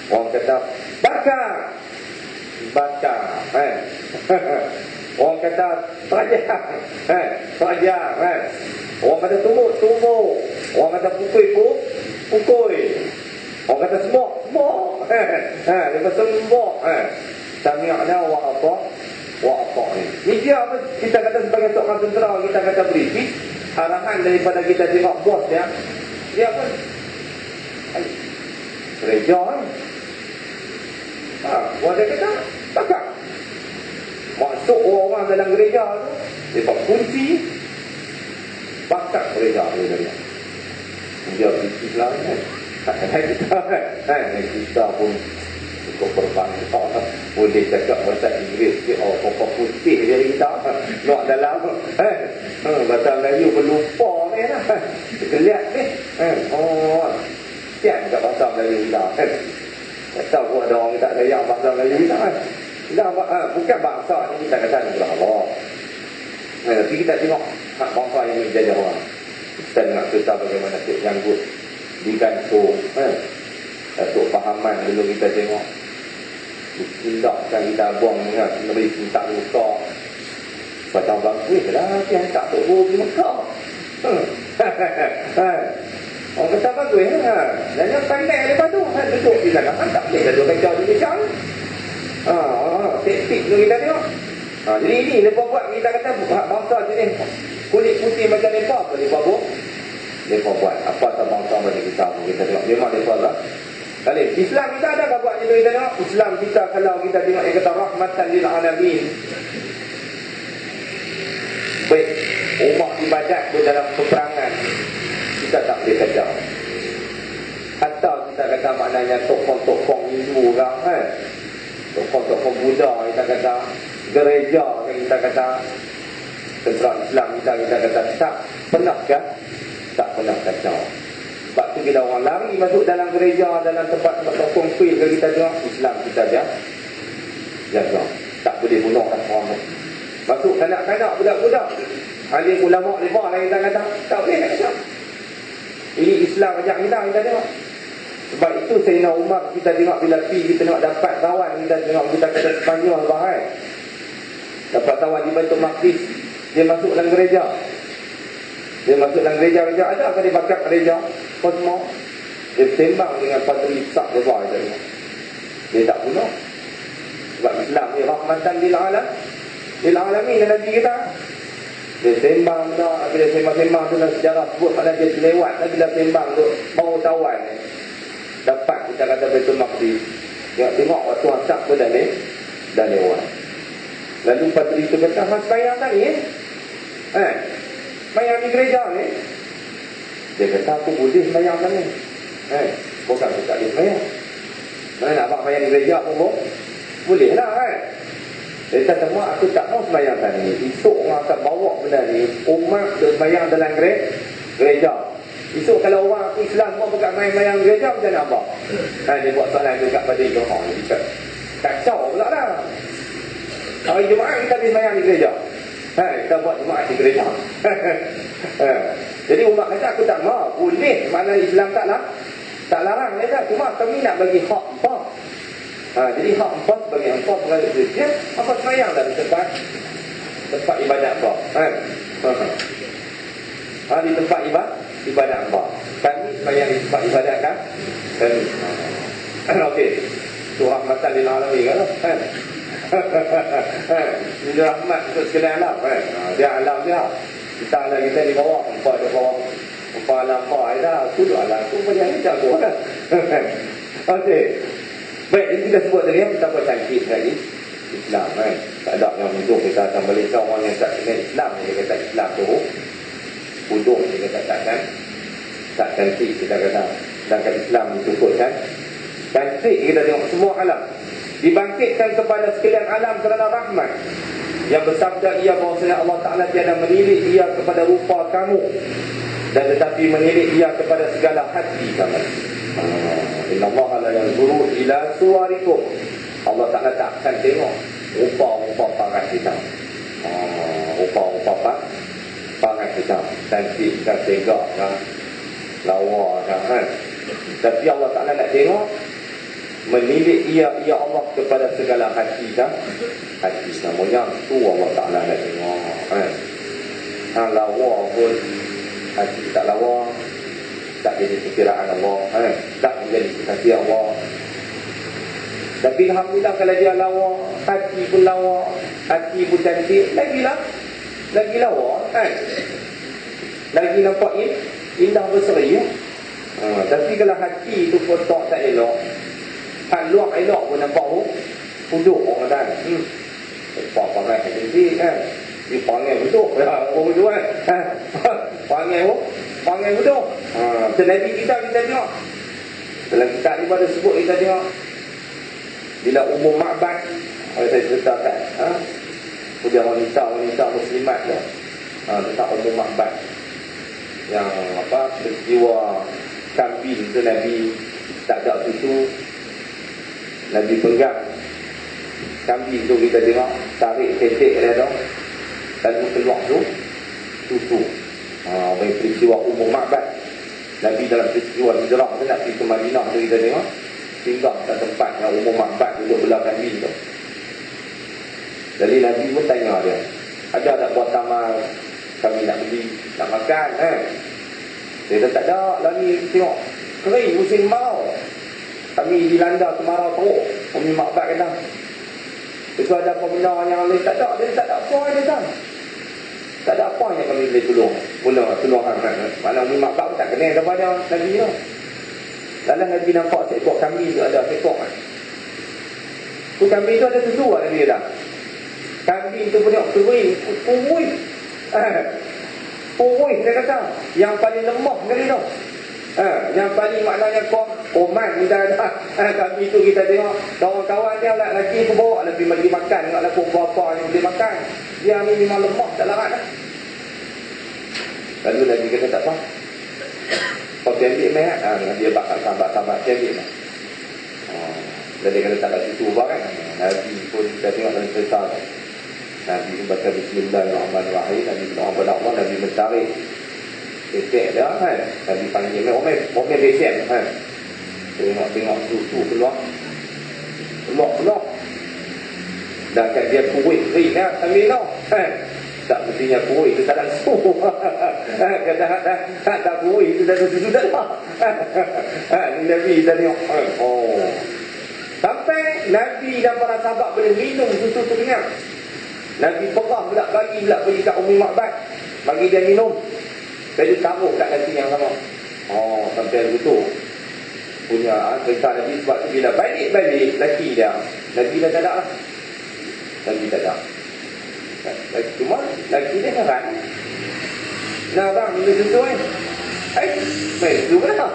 Orang kata bakar orang kata pelajar orang kata tumbuk orang kata pukul orang kata semok lepas tu semok sami'na wa ata'na. Ni dia apa kita kata sebagai seorang tentera, kita kata British, arahan daripada kita tengok bos dia apa gereja kan. Dia kata bakar. Masuk orang dalam gereja tu, dia kunci bakar gereja tu. Dia British lah kan. Tak kena kita pun cukup berbangsa, boleh cakap bahasa Inggeris ke pokok putih dia kita nak dalam bahasa Melayu berlupa ni lah kelihat ni siap kat bahasa Melayu kita tak tahu pun ada orang tak layak bahasa Melayu kita bukan bangsa ni kita kata ni Allah. Tapi kita tengok hak bangsa yang menjadi orang, kita nak cerita bagaimana Cik Janggut digantung Datuk Pahaman dulu kita tengok tindakkan kita buang beri minta luka Padang bangkit lah yang tak tahu pergi Mekah. Orang kata bagus dan yang pandai lepas tu duduk di sana tak boleh dah duduk kacau di Malaysia teknik tu kita tengok. Jadi ini lepas buat kita kata bangsa jenis kulit putih macam mereka apa mereka buat mereka buat apa tak bangsa macam kita tengok memang mereka lah. Kali Islam kita ada tak buat macam kita tengok. Islam kita kalau kita tengok yang kata rahmatan lil alamin. Baik, umat ibadat pun dalam peperangan kita tak boleh kacau. Atau kita kata maknanya tokoh-tokoh Hindu orang tokoh-tokoh Buddha kita kata, gereja kita kata, tentera Islam kita kata tak pernah kan? Tak pernah kacau. Sebab tu bila orang lari masuk dalam gereja, dalam tempat-tempat konflik kita tengok Islam kita jaga. Tak boleh bunuh orang. Masuk kanak-kanak, budak-budak, alim ulama lebar lah kita kata tak boleh kacau. Ini Islam ajak kita tengok. Sebab itu Sayyidina Umar kita tengok bila kita tengok dapat kawan kita tengok kita kata Sepanyol bahai dapat kawan di Baitul Maqdis, dia masuk dalam gereja. Dia masuk dalam gereja ada kan dia bakar gereja semua. Dia sembang dengan padri sak besar dia tak bunuh. Sebab Islam ni rahmatan lil alamin Nabi kita. Dia sembang dah, bila sembang tu dalam sejarah sebut pada dia lewat lagi dah sembang tu mau tawan. dapat kita kata Baitul Maqdis. Tengok waktu asap pun dah lewat. Lalu padri itu kata, sembahyang tadi sembahyang di gereja ni. Dia kata, aku boleh sembahyang tadi. Bukan aku tak boleh sembahyang. Mana nak buat sembahyang di gereja pun boleh lah Dia kata, mak aku tak mau sembahyang tadi. Esok orang akan bawa benda ni, umat sembahyang dalam gereja. Esok kalau orang aku Islam pun bukan main-main gereja, macam mana abang? Dia buat soalan tu kat padri tu. Kacau pula lah. Hari Jumaat kita habis sembahyang di gereja. Kita buat Jumaat di gereja. Jadi umat kata aku tak mau. Boleh. Mana Islam tak larang. Cuma kami nak bagi hak empat. Jadi hak empat bagi empat pengaruh Kristian. Apa sembahyang dalam tempat ibadat empat. Di tempat ibadat empat. Kami sembahyang di tempat ibadat kan? Kami. Okey. Tu rahmatan lil alamin kan? Dia rahmat untuk sekalian alam dia alam dia. Kita alam kita di bawah, empat di bawah, empat alam bawah dah. Itu alam tu macam ni jago kan. Okey. Baik, ini kita sebut tadi kita buat cantik lagi Islam tak ada yang bodoh kita akan Malaysia orang yang tak kenal Islam dia kata Islam tu bodoh, dia kata tak cantik kita kata. Sedangkan Islam disebutkan cantik. Kita tengok semua alam dibangkitkan kepada sekalian alam kerana rahmat yang bersabda ia bahawasanya Allah Ta'ala tiada menilik ia kepada rupa kamu dan tetapi menilik ia kepada segala hati kamu. Inna Allah la yanzuru ila suwarikum. Allah Ta'ala tak akan tengok rupa-rupa paras kita. Rupa-rupa paras kita cantik kan, tegak kan, lawa kan. Tapi Allah Ta'ala nak tengok menilik ia Allah kepada segala hati kan. Hati namanya tu Allah Ta'ala nak tengok lawa pun hati tak lawa, tak jadi perkiraan Allah tak menjadi kekasih Allah. Tapi alhamdulillah kalau dia lawa, hati pun lawa, hati pun cantik, lagi lawa lagi nampak indah berseri tapi kalau hati tu kotak tak elok, hak luar elok pun nampak puduk orang kata pakai cantik dia panggil betul orang betul panggil betul Nabi kita tengok dalam kitab ni pada sebut kita tengok bila umum ma'bad saya ceritakan kemudian wanita muslimat tu tentang umum ma'bad yang peristiwa kambing tu Nabi tak ada susu, Nabi pegang kambing tu kita tengok tarik ketek dia tu lalu keluar tu susu. Peristiwa umum ma'bad Nabi dalam peristiwa hijrah tu nak pergi ke Madinah tu kita tengok singgah kat tempat yang umum ma'bad duduk belah kambing tu. Jadi Nabi pun tanya dia, ada tak buat tamal kami nak beli nak makan dia kata tak ada lah ni, tengok kering musim kemarau, kami dilanda kemarau teruk. Umi Ma'bad kata itu ada apa benda yang lain tak ada. Dia tak ada apa dia kata tak ada apa yang kami boleh tolong mana Umi Ma'bad tak kenal kepada Nabi tu. Lalu Nabi nampak seekor kambing tu ada seekor tu kambing tu ada susu Nabi kata. Kambing tu punya purui dia kata yang paling lemah sekali tu yang paling maknanya koman kita ada kambing tu kita tengok kawan-kawan dia lah lelaki tu bawa lebih bagi makan tengok lah berapa yang boleh makan dia ni memang lemah tak larat lalu Nabi kata tak apa kau ambil mayat dia bakal sahabat-sahabat dia ambil jadi kata tak ada susu kan. Nabi pun kita tengok dalam cerita Nabi baca Bismillahirrahmanirrahim. Nabi berdoa kepada Allah. Nabi mencari becek dia kan. Nabi panggil Omel becek kan. Tengok susu keluar. Dan kan dia kuih kan sambil tau kan. Tak mestinya kuih itu tak ada susu. Kata tak kuih itu tak ada susu dah. Nabi kita tengok sampai Nabi dan para sahabat boleh minum susu tu kenyang. Nabi perah pula bagi kat Umi Ma'bad, bagi dia minum. Jadi taruh kat nasi yang sama. Sampai begitu. punya cerita Nabi. Sebab tu bila balik laki dia, Nabi dah tak ada lah. Nabi tak ada. Cuma laki dia heran. Nah bang, bila susu baik, susu ke dah?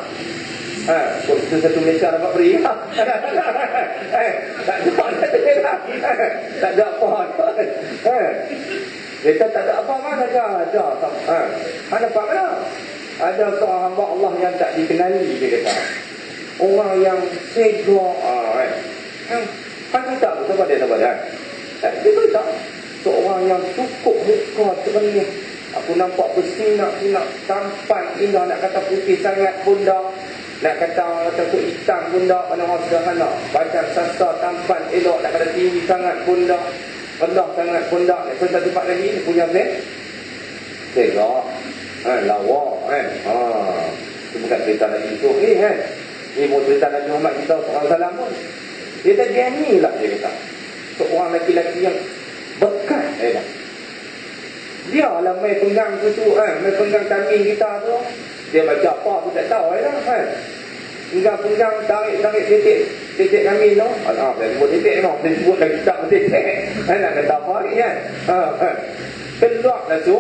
Kok satu Malaysia dapat beri lah. Tak ada tak ada apa. Dia tak ada apa kan? Ada. Mana dapat ke dah? Ada seorang hamba Allah yang tak dikenali, dia kata. Orang yang segera kan kita apa dia dapat dia? Dia tak. Seorang yang cukup muka cernih. Aku nampak bersinar, tampan, indah. Nak kata putih sangat pun dah. Nak kata hitam pun dah. Pada orang sederhana. Badan sasar, tampan, elok. Nak kata tinggi sangat pun dah. Rendah sangat pun dah. Nak kata tempat lagi. Dia punya segera. Lawa itu bukan cerita Nabi Yusuf ni ni mau cerita Nabi Muhammad kita seorang salam pun. Dia tak berani lah, dia kata seorang lelaki-lelaki yang berkat dia lah main penggang tu main penggang kambing kita tu. Dia baca apa pun tak tahu hingga penggang tarik titik kambing tu. Dia sebut titik tu, dia sebut lagi tak titik nak kata apa ni keluar lah tu.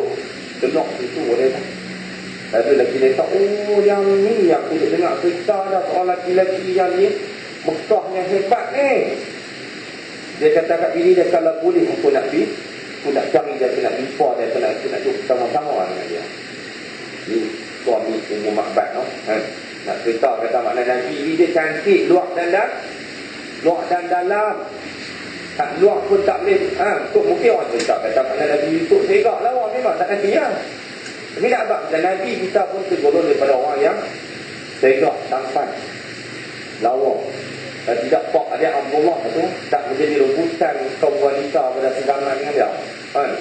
Tengok itu boleh tak? Lalu lelaki dia tahu, yang ni aku dah dengar cerita dah soal lelaki-lelaki yang ni Mekahnya hebat ni. Dia kata kat diri dia, kalau boleh aku nak pergi, aku nak cari dia, aku nak jumpa dia, aku nak duduk sama-sama dengan dia. Ni suami Ummu Ma'bad no? Nak cerita kata makna Nabi dia cantik luar dan dalam. Tak luar pun tak boleh. Untuk mungkin orang cerita kata makna Nabi Yusuf segak lawa memang tak Nabi lah. Tapi nak abang dan Nabi kita pun tergolong daripada orang yang segak, tampan, lawa. Dan tidak pak ada Abdullah tu tak menjadi rebutan kaum wanita pada sezaman dengan dia.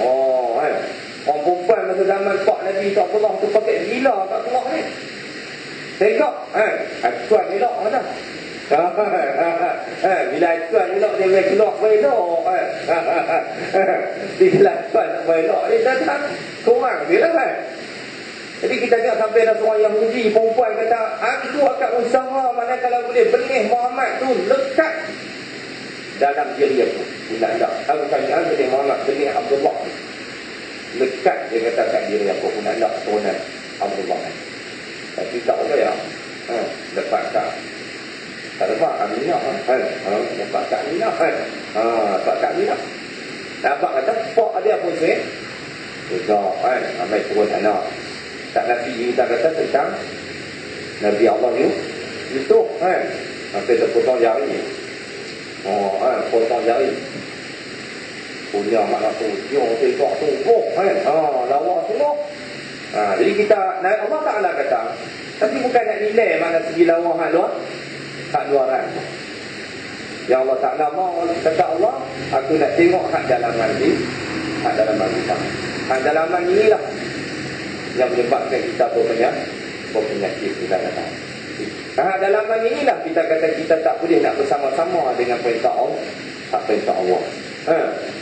Orang perempuan masa zaman pak Nabi Abdullah tu pakai gila kat keluar ni. Segak. Tuan elok mana? Bila tuan elok dia boleh keluar elok. Bila tuan nak elok dia datang kurang dia lah Jadi kita tengok sampai ada seorang Yahudi perempuan kata, aku akan usaha mana kalau boleh benih Muhammad tu lekat dalam diri aku. Tak. Aku tanya benih Muhammad, benih Abdullah lekat, dia kata kat diri aku. Aku nak turunan Abdullah. Tapi tak boleh ya. Lepas tak lepas Aminah lepas kat Aminah lepas kat Aminah nampak kata pak dia pun ambil turun anak. Tak Nabi kita kata tentang Nabi Allah Yusuf sampai terpotong jari potong jari punya makna tu tengok tunggu lawa semua. Jadi kita Allah Ta'ala kata, tapi bukan nak nilai mana segi lawa hak luaran. Yang Allah Ta'ala mau kata Allah, aku nak tengok hak dalaman ni, hak dalaman kita. Hak dalaman inilah yang menyebabkan kita berpenyakit kita kata. Hak dalaman inilah kita kata kita tak boleh nak bersama-sama dengan perintah Allah, hak perintah Allah.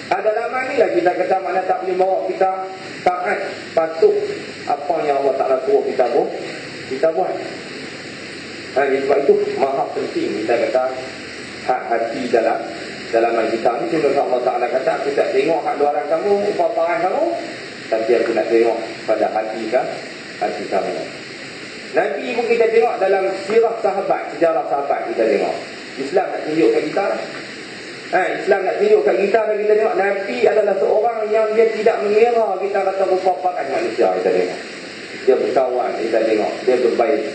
Hak dalaman inilah kita kata mana tak boleh bawa kita taat patuh apa yang Allah Ta'ala suruh kita buat. Sebab itu maha penting kita kata hak hati dalam kita ni. Sehingga Allah Ta'ala kata, aku tak tengok hak luaran kamu, upah-upahan kamu, tapi aku nak tengok pada hati kamu. Nanti pun kita tengok dalam sirah sahabat, sejarah sahabat kita tengok. Islam nak tunjukkan kita Islam nak tunjukkan kita dan kita tengok Nabi adalah seorang yang dia tidak mengira kita kata upah-upahan manusia. Kita tengok dia berkawan, kita tengok dia berbaik.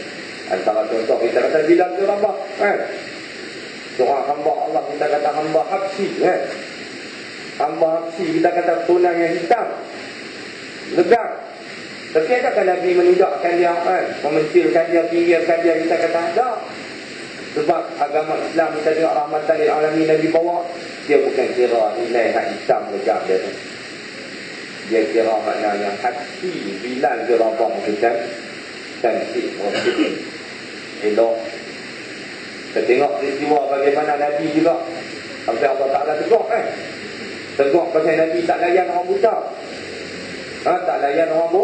Antara contoh kita kata bilang ke Rabah seorang hamba Allah, kita kata hamba Habsi hamba Habsi, kita kata tunang yang hitam legar. Tapi adakah Nabi menidakkan dia memencilkan dia, pinggirkan dia? Kita kata ada. Sebab agama Islam kita tengok rahmatan lil alamin Nabi bawa, dia bukan kira nilai hak hitam legar dia tu. Dia kira maknanya hati Bilal ke Rabah kita cantik, elok. Kita tengok peristiwa bagaimana Nabi juga sampai Allah Ta'ala tegur tegur pasal Nabi tak layan orang buta. Tak layan orang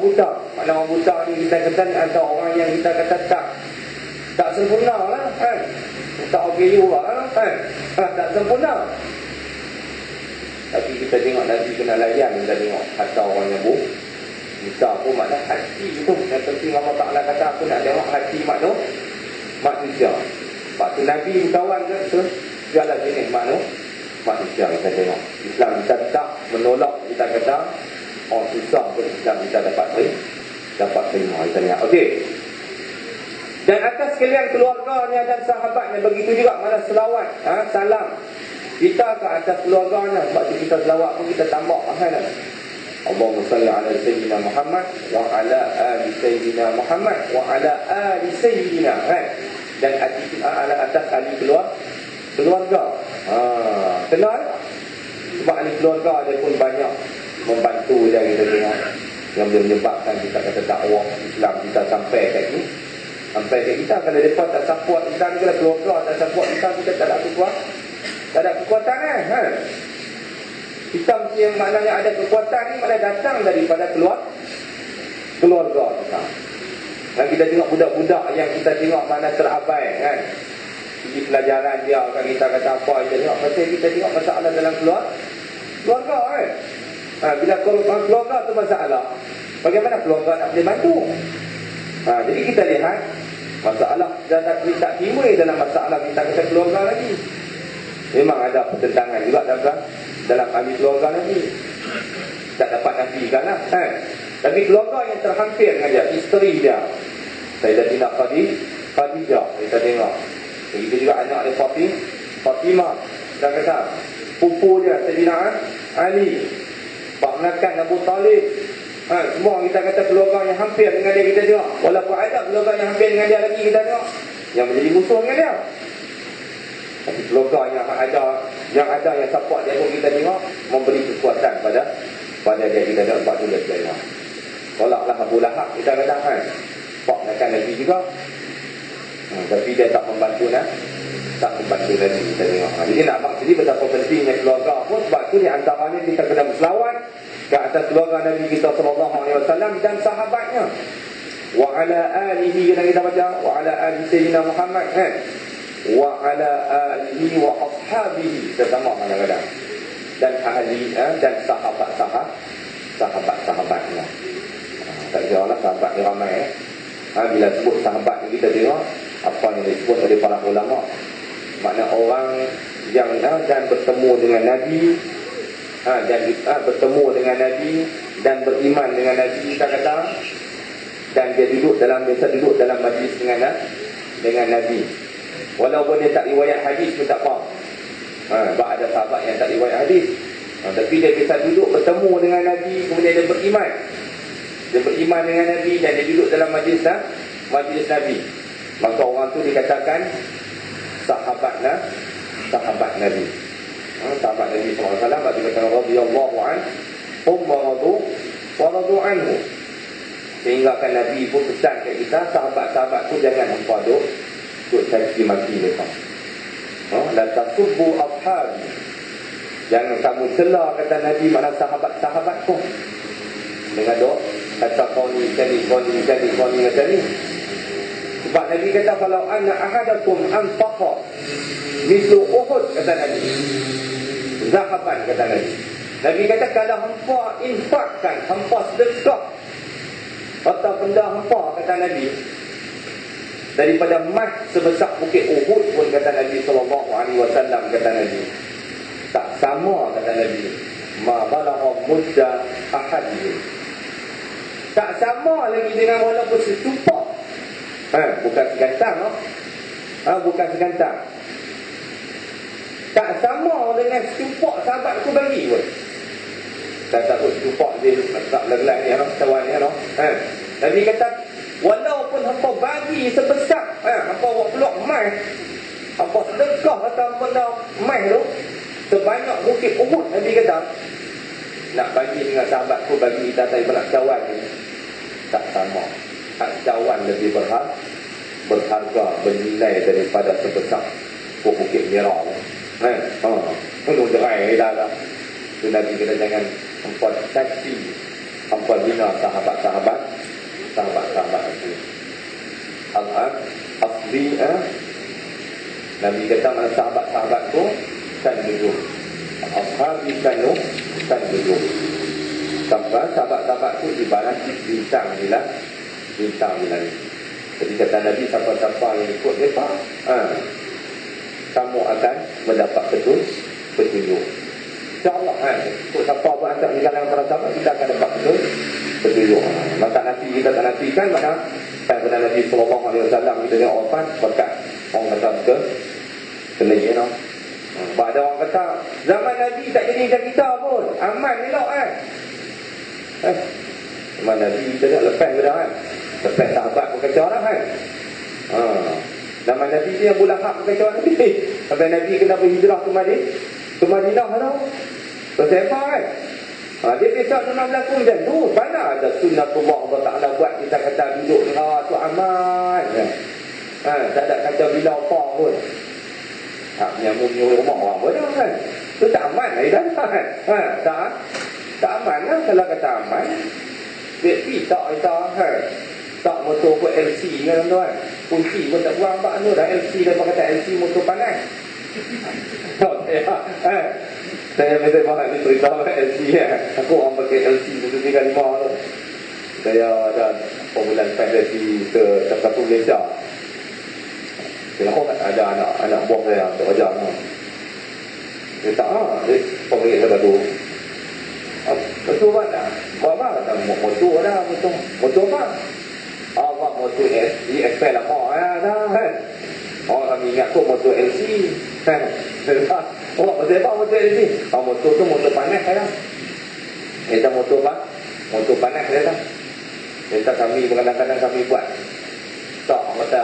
buta. Mana orang buta ni kita kata antara orang yang kita kata Tak sempurna lah kan. Tak okey juga lah kan. Tak sempurna. Tapi kita tengok Nabi kena layan. Kita tengok kata orang yang kita pun makna hati tu. Yang penting Allah Ta'ala kata aku nak tengok hati manusia. Sebab tu Nabi kawan ke segala jenis manusia kita tengok. Islam kita tak menolak. Kita kata orang susah pun Islam kita dapat terima. Kita tengok. Okey. Dan atas sekalian keluarganya dan sahabatnya, begitu juga mana selawat, salam kita ke atas keluarganya. Sebab tu kita selawat pun kita tambah kan. Allahumma salli ala sayyidina Muhammad wa ala ali sayyidina Muhammad wa ala ali sayyidina kan. Dan atas ahli keluarga. Kenal? Sebab ahli keluarga dia pun banyak membantu dia kita tengok. Yang boleh menyebabkan kita kata dakwah Islam kita sampai kat ni. Sampai ke kita, kalau mereka tak support kita, kalau keluarga tak support kita, kita tak ada kekuatan kan. Kita mesti yang maknanya ada kekuatan ni mana datang daripada keluarga kita. Dan kita tengok budak-budak yang kita tengok mana terabai kan. Di pelajaran dia kan, kita kata apa kita tengok, pasal kita tengok masalah dalam keluarga kan. Bila keluarga tu masalah, bagaimana keluarga nak boleh bantu? Jadi kita lihat masalah dan tak timbul dalam masalah kita kata keluarga lagi. Memang ada pertentangan juga dalam ahli keluarga lagi. Tak dapat nafikan lah kan. Tapi keluarga yang terhampir dengan dia, isteri dia, Sayyidatina Khadijah, kita tengok. Begitu juga anak dia Fatimah. Dan kata pupu dia Sayyidina Ali, Pak Menakan Abu Talib. Semua kita kata keluarga yang hampir dengan dia kita tengok. Walaupun ada keluarga yang hampir dengan dia lagi kita tengok, yang menjadi musuh dengan dia. Tapi keluarga yang support dia pun kita tengok memberi kekuatan pada dia kita tengok. Sebab tu dia tengok. Tolaklah Abu Lahab kita kata kan. Pak Menakan lagi juga. Tapi dia tak membantu lagi kita tengok. Jadi nak maksudnya betapa pentingnya keluarga pun. Sebab tu di antaranya kita kena berselawat ke atas keluarga Nabi kita sallallahu alaihi wasallam dan sahabatnya. Wa ala alihi kita baca wa ala ali sayyidina Muhammad kan. Wa ala alihi wa ashabihi sama kadang-kadang. Dan ahli dan sahabatnya. Tak kira lah sahabat ni ramai bila sebut sahabat ni kita tengok apa yang disebut oleh para ulama. Makna orang yang dan bertemu dengan Nabi, dan bertemu dengan Nabi dan beriman dengan Nabi kita kata, dan dia biasa duduk dalam majlis dengan Nabi. Walaupun dia tak riwayat hadis pun tak apa. Sebab ada sahabat yang tak riwayat hadis. Tapi dia bisa duduk bertemu dengan Nabi, kemudian dia beriman. Dia beriman dengan Nabi dan dia duduk dalam majlis Nabi. Maka orang tu dikatakan sahabat Nabi. Sahabat Nabi SAW. Bagi kata radhiyallahu anhu wa radu anhu. Sehingga kan Nabi pun pesan kat kita, sahabat-sahabat tu jangan hampa duk caci maki mereka. La tasubbu ashabi. Jangan kamu cela kata Nabi mana sahabat-sahabat tu. Dengan dok kata kau ni macam ni. Sebab Nabi kata kalau anna ahadakum anfaqa mislu Uhud kata Nabi. Zahaban kata Nabi. Nabi kata kalau hampa infakkan, hampa sedekah atau benda hampa kata Nabi daripada emas sebesar bukit Uhud pun kata Nabi SAW kata Nabi tak sama kata Nabi ma balagha mudda ahadin. Tak sama lagi dengan walaupun secupak. Bukan segantang. Bukan segantang. Tak sama dengan secupak sahabat aku bagi pun. Tak takut secupak dia tak lelah ni cawan ni Nabi kata walaupun hampa bagi sebesar hampa buat peluk emas, hampa sedekah atau benda emas tu sebanyak bukit Uhud, Nabi kata nak bagi dengan sahabatku bagi kita saya berat cawan ni tak sama. Hak cawan lebih berharga bernilai daripada sebesar bukit merah penuh derai dah. Tu Nabi kata jangan hampa caci, hampa bina sahabat-sahabat itu. ashabi, Nabi kata mana sahabat-sahabatku kan duduk. Ashabi kanu kan duduk. Sampai sahabat-sahabatku ibarat bintang bila jadi kata Nabi, siapa-siapa yang ikut mereka, kamu akan mendapat petunjuk. InsyaAllah ikut siapa buat antara di kalangan para sahabat, kita akan dapat petunjuk. Maka Nabi kita tak nafikan, mana pada Nabi SAW kita tengok wafat berkat orang kata betul kena je no. Ada orang kata zaman Nabi tak jadi macam kita pun, aman elok zaman Nabi kita tak lepas dah lepas sahabat pun kacau lah zaman Nabi ni Abu Lahab pun kacau Nabi sampai Nabi kena berhijrah ke Madinah tau. Pasal apa dia kisah memang berlaku macam tu. Mana ada sunnatullah Allah Ta'ala buat kita kata duduk tu aman. Tak ada kacau bila apa pun. Menyambung rumah orang pun kan. Tu tak aman lah tak aman lah kalau kata aman. Dia tak tak motor pun LC kan tuan. Kunci pun tak buang tak dah LC dah kata LC motor panas. Saya minta maaf ni cerita LC aku orang pakai LC 135 tu. Saya ada bulan lepas dari ke satu Malaysia. Kenapa ada anak buah saya untuk ajar dia tak dia pemilik saya tu betul tak buat apa kata motor dah motor apa buat motor EXP lah dah orang kami ingat tu motor LC motor apa motor LC motor tu motor panas kan kita motor apa motor panas kita kami kadang-kadang kami buat tak kata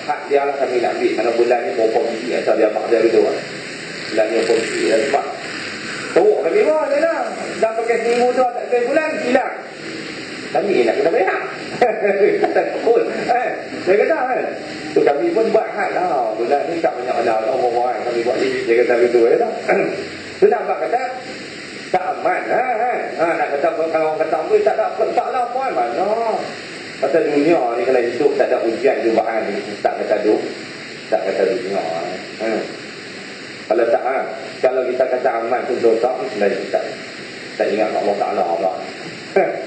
hak dia lah kami nak ambil mana bulan ni berapa biji asal dia mak dia gitu bulan ni berapa biji dan sebab teruk kami dia lah dah pakai seminggu tu tak sampai bulan hilang kami nak kena bayar kata pun dia kata tu kami pun buat hak lah bulan ni tak banyak lah orang kami buat ni dia kata gitu tu nampak kata tak aman nak kata kalau orang kata pun tak ada pun mana kata dunia ni kalau hidup tak ada ujian cubaan ni tak kata dunia kalau tak kalau kita kata aman tu dosa sebenarnya kita tak ingat Allah Ta'ala apa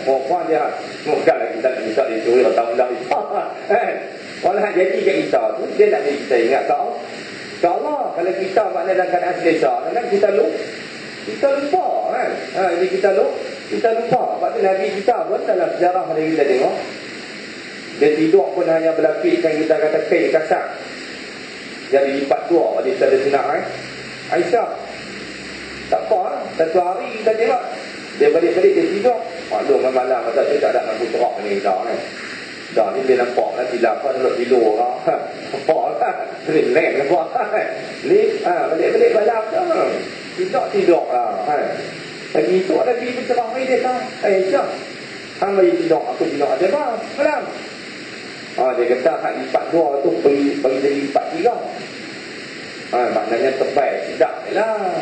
mohon dia semoga kita nak minta disuruh tahun-tahun walau jadi kat kita tu dia tak boleh kita ingat ke Allah kalau kita makna dalam keadaan selesa kan kita lupa jadi kita lupa sebab tu Nabi kita pun dalam sejarah hari kita tengok dia tidur pun hanya berlapiskan kita kata kain kasak jadi lipat dua pada Sayyidatina Aisyah tak apa satu hari kita tengok dia balik-balik dia tidur maklum malam masa tu tak ada lampu cerak ni dah ni dia nampak lah silap duduk tidur lah nampak lah relax nampak ni balik-balik malam tidur lah lagi itu lagi bercerah ni dia tak Aisyah mari tidur aku tidur ada apa malam dia kata hak lipat dua tu bagi jadi lipat tiga maknanya tebal sedap je lah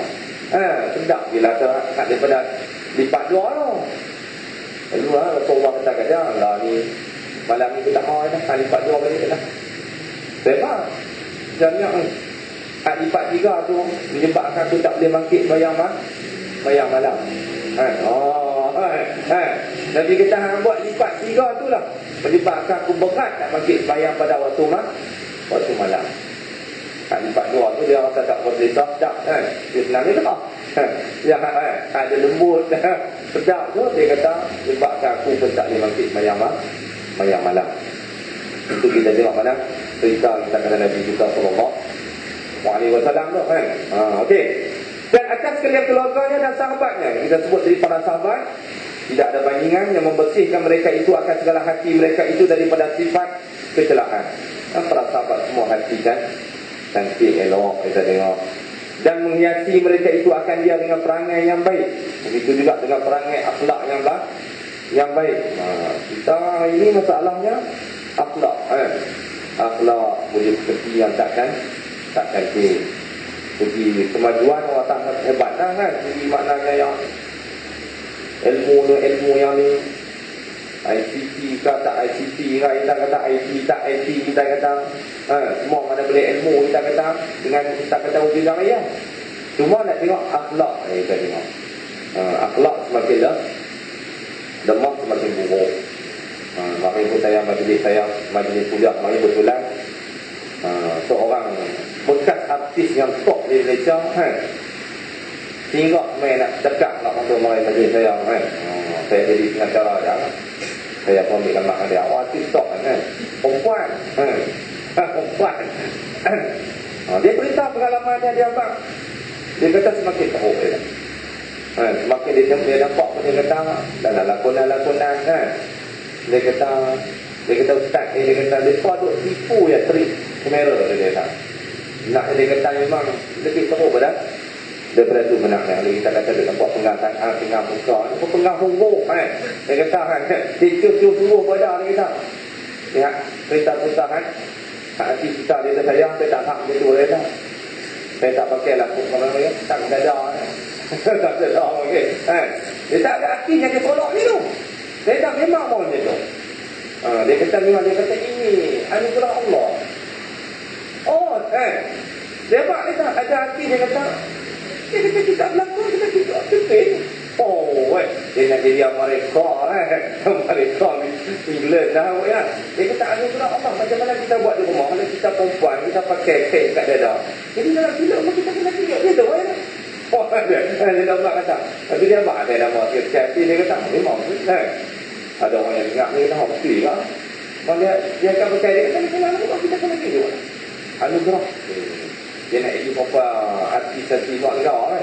sedap je lah hak daripada lipat dua tu lalu Rasulullah kata lah ni malam ni kita hak lipat dua balik lah sebab jamnya hak lipat tiga tu menyebabkan aku tak boleh bangkit bayang malam Nabi kata hang buat lipat tiga tu lah menyebabkan aku berat nak bangkit bayang pada waktu malam. Hak lipat dua tu dia rasa tak berbeza sedap kan dia senang dia tak yang ada lembut sedap tu dia kata menyebabkan aku pun tak boleh bangkit bayang malam. Itu kita tengok mana cerita kita kata Nabi kita sallallahu alaihi wasallam tu kan okey. Dan atas sekalian keluarganya dan sahabatnya kita sebut dari para sahabat tidak ada bandingan yang membersihkan mereka itu akan segala hati mereka itu daripada sifat kecelakaan. Para sahabat semua hati kan cantik elok kita tengok dan menghiasi mereka itu akan dia dengan perangai yang baik. Begitu juga dengan perangai akhlak yang baik. Kita hari ini masalahnya akhlak akhlak boleh seperti yang takkan jadi kemajuan orang sangat hebat kan jadi maknanya yang ilmu yang ni ICT ke tak ICT ke, kita kata IT tak IT, kita kata semua mana boleh ilmu, kita kata dengan kita kata wujud raya. Cuma nak tengok akhlak, kita tengok akhlak semakin lemah semakin buruk. Mari pun saya majlis kuliah, mari betulan seorang bekas artis yang top di Malaysia sehingga main nak dekat nak masuk mari majlis saya saya jadi pengacara dia. Saya pun ambil gambar dia, artis top perempuan perempuan dia beritahu pengalaman dia abang. Dia kata semakin teruk dia. Semakin dia nampak pun dia kata dalam lakonan dia kata ustaz dia kata mereka duk tipu ya trik kamera dia kata. Nak dia kata memang lebih teruk daripada tu benarnya. Kita kata dia nampak pengah muka ni pun pengah huruf dia kata dia cucuk suruh pada dia kata. Lihat cerita-cerita hati kita dia sayang saya tak hak macam tu dia kata. Saya tak pakai lah orang dia tak dada tak dada okey dia tak ada artinya dia tolak ni tu. Dia tak memang mau dia tu. Dia kata memang dia kata ini anugerah Allah. Dia apa dia tak ada arti dia kata kita berlakon kita aktif. Dia nak jadi Amerika Amerika England dah ya. Dia kata anugerah Allah macam mana kita buat di rumah kalau kita perempuan kita pakai kain kat dada. Jadi dalam filem kita kena tengok dia tu dia dah buat kata. Tapi dia buat ada nama sikit dia kata memang ada orang yang ingat dia kata mesti lah. Dia akan pakai dia kata kita kena tengok anugerah. Dia nak jadi apa artis-artis luar negara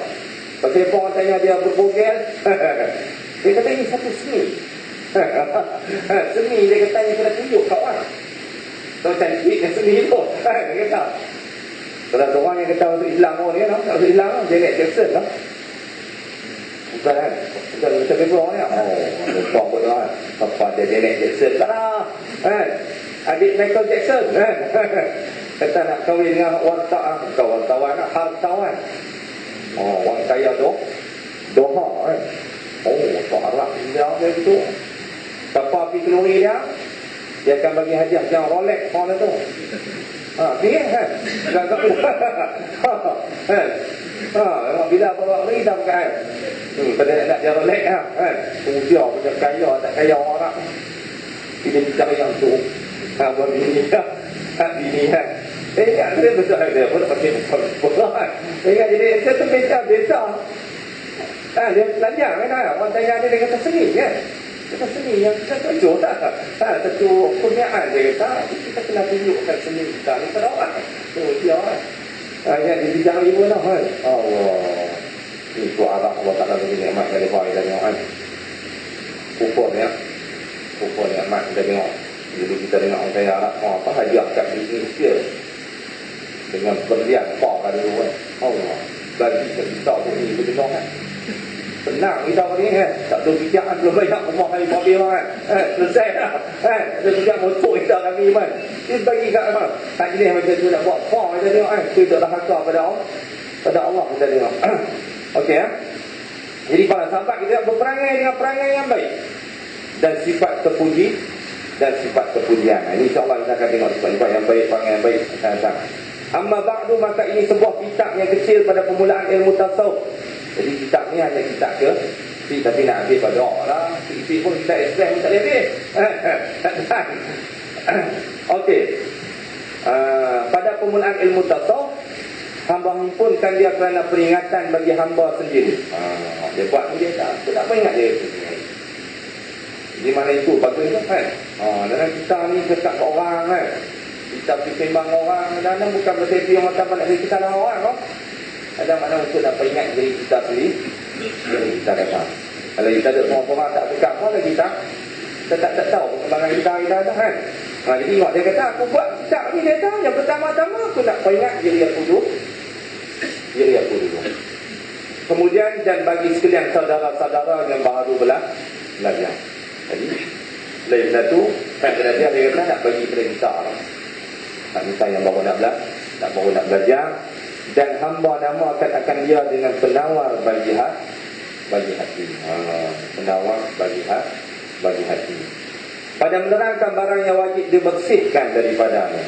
pasal orang tanya dia berbogel dia kata ini satu seni seni dia kata yang kena tunjuk kat orang so cantik seni tu dia kata kalau seorang yang kata untuk Islam dia tak untuk Islam Janet Jackson lah bukan bukan macam beberapa ni lupa pun lah apa dia Janet Jackson tak lah adik Michael Jackson kata nak kahwin dengan wartawan hartawan orang kaya tu Doha tak harap dia tu kapal pergi keluri dia akan bagi hadiah macam Rolex orang tu fikir bila bawa ni dah bukan pada nak dia Rolex dia macam kaya tak kaya orang dia bicara yang tu buat bini bini ingat dia besar dia pun pakai bola ingat jadi saya tu beza dia telanjang orang tanya dia kata seni kata seni yang kita tunjuk satu kurniaan dia kata kita kena tunjukkan seni kita ni pada orang dia yang dia bicara ibu lah Allah itu arah Allah Ta'ala bagi nikmat dari baik dan orang kupon nikmat kita tengok jadi kita tengok orang kaya Arab apa hadiah kat Indonesia dengan berlian apa dulu Allah bagi kita ni betul senang kita ni tak ada fikiran belum banyak rumah kali mobil selesai dah ada fikiran motor kita lagi dia bagi kat apa tak jenis macam tu nak buat apa kita tengok kita dah hakar pada Allah kita tengok okey jadi para sahabat kita berperangai dengan perangai yang baik dan sifat terpuji dan sifat kepujian. Ini insya-Allah kita akan tengok sifat yang baik, perangai yang baik akan datang. Amma ba'du, maka ini sebuah kitab yang kecil pada permulaan ilmu tasawuf. Jadi kitab ni hanya kitab ke tapi nak habis pada lah. Isi pun kita explain tak habis. Okey. Pada permulaan ilmu tasawuf hamba himpunkan dia kerana peringatan bagi hamba sendiri. Dia buat ni dia tak peringat dia di mana itu bagus tu dalam kita ni dekat ke orang kita pergi sembang orang dan bukan berarti orang kata nak kita lah orang ada mana untuk nak peringat diri kita sendiri jadi kita kata kalau kita ada semua orang tak suka pun lagi kita tak tahu perkembangan kita dah jadi tengok dia kata aku buat kitab ni dia kata yang pertama-tama aku nak peringat diri aku dulu kemudian dan bagi sekalian saudara-saudara yang baru belajar. Jadi lain satu dia kata nak bagi kepada kita tak minta yang baru nak belajar dan hamba namakan akan dia dengan penawar bagi hati penawar bagi hati pada menerangkan barang yang wajib dibersihkan daripadanya.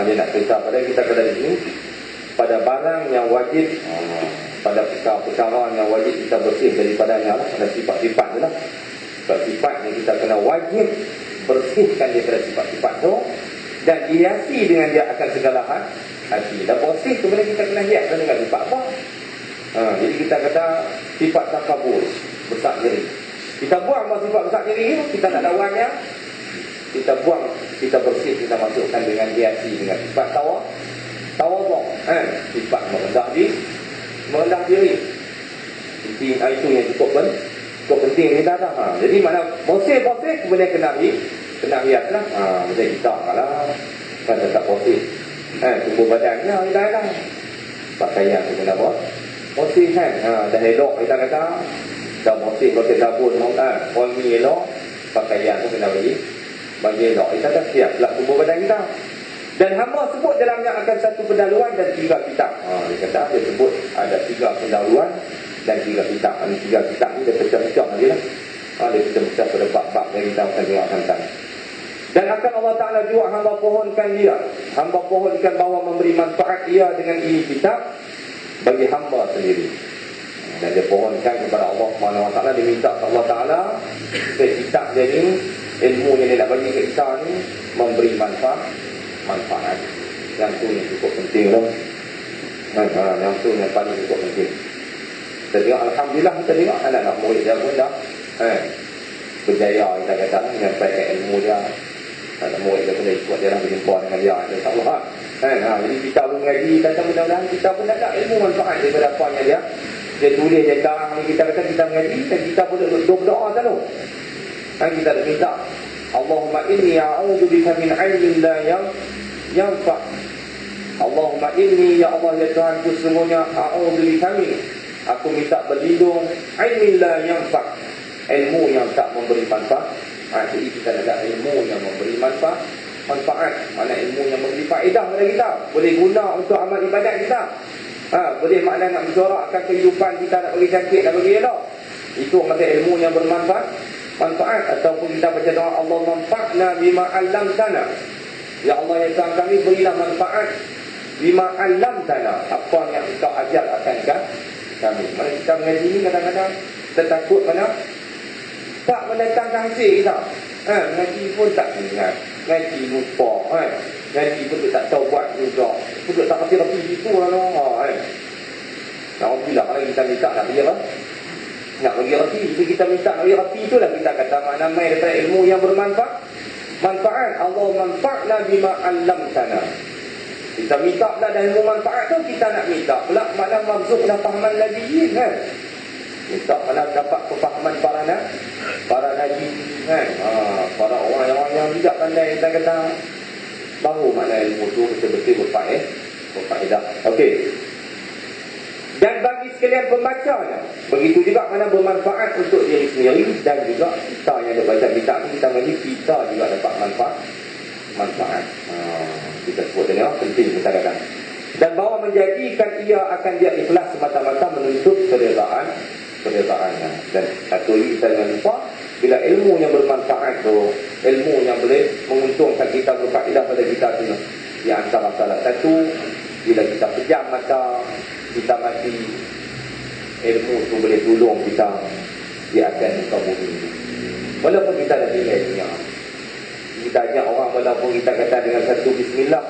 Dia nak cerita pada kita pada ini, pada barang yang wajib, pada perkara-perkara yang wajib kita bersih daripadanya lah, pada sifat-sifat tu lah. Sifat yang kita kena wajib bersihkan daripada sifat-sifat tu, dan dihiasi dengan dia akan segala hati. Dan bersih kemudian kita kena hiaskan dengan sifat apa? Jadi kita kata sifat takabur, besar diri. Kita buang sifat besar diri, kita nak lawannya, kita buang, kita bersih, kita masukkan dengan hiasi dengan sifat tawaduk, sifat merendah diri. Itu yang cukup penting kita dah. Jadi mana bersih kemudian kena hias lah. Macam kita lah kan tetap bersih, tubuh badannya kita dah pakaian tu kena bersih kan. Dah elok kita kata, dah bersih sabun wangi elok, pakaian tu kena bagi elok, kita dah siap lah tubuh badan kita. Dan hamba sebut dalamnya akan satu pendahuluan dan 3 kitab. Dia kata dia sebut ada 3 pendahuluan dan 3 kitab. 3 kitab ni dia pecah-pecah lagi lah. Dia pecah-pecah pada bab-bab yang kita akan tengok tentang. Dan akan Allah Ta'ala juga hamba pohonkan dia, hamba pohonkan bahawa memberi manfaat dia dengan ini kitab bagi hamba sendiri. Dan dia pohonkan kepada Allah SWT, dia minta kepada Allah Ta'ala supaya kitab dia ni, ilmu yang dia nak bagi ke kita ni memberi manfaat. Yang tu yang cukup penting lah. Yang tu yang paling cukup penting. Kita tengok Alhamdulillah, kita tengok anak-anak murid dia pun dah berjaya, kita kata menyampaikan ilmu dia. Anak murid dia pun dah ikut dia lah, berjumpa dengan dia, insyaAllah. Jadi kita pun mengaji, kata mudah-mudahan kita pun ada ilmu manfaat daripada apa yang dia tulis, dia carang ni. Kita kata kita mengaji dan kita pun berdoa selalu. Kita dah minta, Allahumma inni a'udzubika min 'ilmin la yanfa'. Allahumma inni, ya Allah ya Tuhan, sesungguhnya a'udzubika min, aku minta berlindung 'ilmin la yanfa', ilmu yang tak memberi manfaat. Jadi kita ada ilmu yang memberi manfaat. Mana ilmu yang memberi faedah kepada kita, boleh guna untuk amal ibadat kita. Boleh makna nak mencorakkan kehidupan kita, nak bagi cantik, nak bagi elok. Itu macam ilmu yang bermanfaat. Ataupun kita baca doa, Allah manfa'na bima 'allamtana. Ya Allah ya Tuhan kami, berilah manfaat bima 'allamtana, apa yang kita ajar akan kami. Mana kita mengaji ni kadang-kadang kita takut mana tak mendatangkan hasil kita. Ngaji pun tak ingat, ngaji lupa, ngaji pun tak tahu buat juga, pun tak pasti rapi itu lah. Alhamdulillah kalau kita minta nak pergi apa? Nak bagi rapi, jadi kita minta nak bagi rapi, itulah kita kata makna mai daripada ilmu yang bermanfaat. Allah manfa'na bima 'allamtana. Kita minta pula dan ilmu manfaat tu, kita nak minta pula makna marzukna fahman nabiyyin kan. Minta pula dapat kefahaman para nabi kan. Para orang yang tidak pandai, kita kata baru makna ilmu tu betul-betul berfaedah. Okey. Dan bagi sekalian pembacanya, begitu juga mana bermanfaat untuk diri sendiri dan juga kita yang ada baca kitab ni, kita mengaji, kita juga dapat manfaat. Kita sebut tengok, penting kita kata. Dan bahawa menjadikan ia akan dia ikhlas semata-mata menuntut keredaannya. Dan satu lagi kita jangan lupa, bila ilmu yang bermanfaat tu, ilmu yang boleh menguntungkan kita, berfaedah pada kita tu, di antara salah satu, bila kita pejam mata, kita mati, ilmu tu boleh tolong kita di atas muka bumi. Walaupun kita dah nilai dunia, kita ajak orang, walaupun kita kata dengan satu bismillah,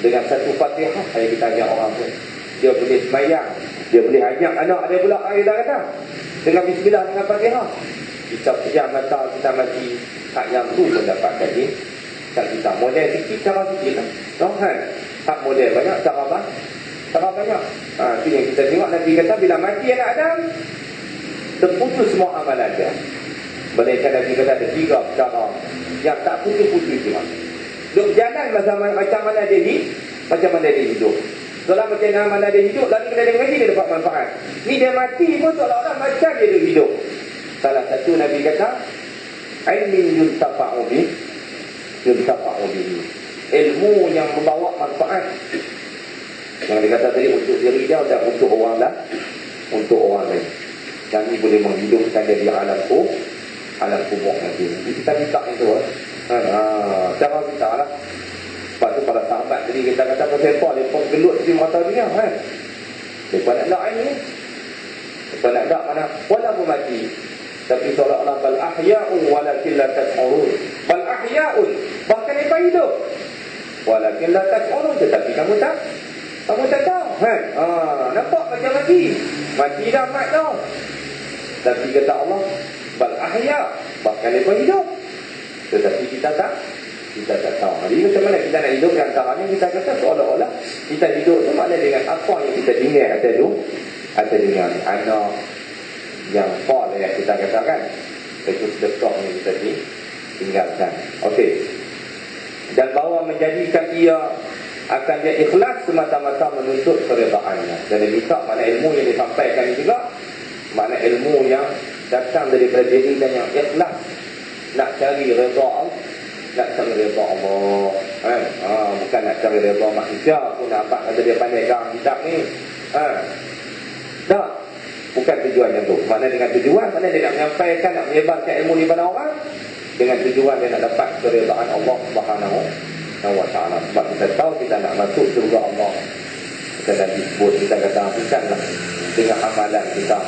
dengan satu fatihah, kita ajak orang pun, dia boleh sembahyang, dia boleh ajak anak dia pula, kita kata dengan bismillah, dengan fatihah, kita pejam mata, kita mati, hak yang tu pun dapat jadi kita. Model sikit, cara sikit lah, hak model banyak, cara banyak. Itu yang kita tengok. Nabi kata bila mati anak Adam, terputus semua amalan dia. Mereka Nabi kata ada 3 cara yang tak putus-putus cuma. Duk jalan macam mana dia hidup. Kalau macam mana dia hidup, lalu kita mengaji, dia dapat manfaat. Ni dia mati pun seolah-olah macam dia hidup. Salah satu Nabi kata, ilmin yuntafa'u bihi, ilmu yang membawa manfaat. Yang dikata tadi untuk diri dia dan untuk orang lain. Yang ini boleh menghidupkan dia di alam alam kubur nanti. Kita minta itu kan. Cara kita lah. Sebab tu para sahabat tadi kita kata pasal apa, mereka gelut di mata dunia kan. Mereka nak nak ini, mereka nak nak mana walaupun mati, tapi seolah-olah bal ahya'un walakin la tash'urun. Bal ahya'un, bahkan mereka hidup walakin la tash'urun, tetapi kamu tak tahu kan. Nampak macam mati dah mat dah, tapi kata Allah bal ahya', bahkan mereka hidup, tetapi kita tak tahu. Jadi macam mana kita nak hidup? Antaranya kita kata seolah-olah kita hidup tu maknanya dengan apa yang kita dengar ada dunia ni. Anak yang fall yang kita katakan, itu sedekah yang kita tinggalkan. Okey. Dan bahawa menjadikan ia akan dia ikhlas semata-mata menuntut keredaannya. Dan minta makna ilmu yang disampaikan juga, makna ilmu yang datang daripada diri dan yang ikhlas nak cari redha Allah, nak cari redha Allah kan. Bukan nak cari redha manusia pun nampak kata dia pandai gang kitab ni. Tak, bukan tujuan yang tu. Makna dengan tujuan, makna dia nak menyampaikan, nak menyebarkan ilmu ni pada orang dengan tujuan dia nak dapat keredaan Allah Subhanahu wa ta'ala. Sebab kita tahu kita nak masuk surga Allah, kita dah disebut, kita kata bukanlah dengan amalan kita,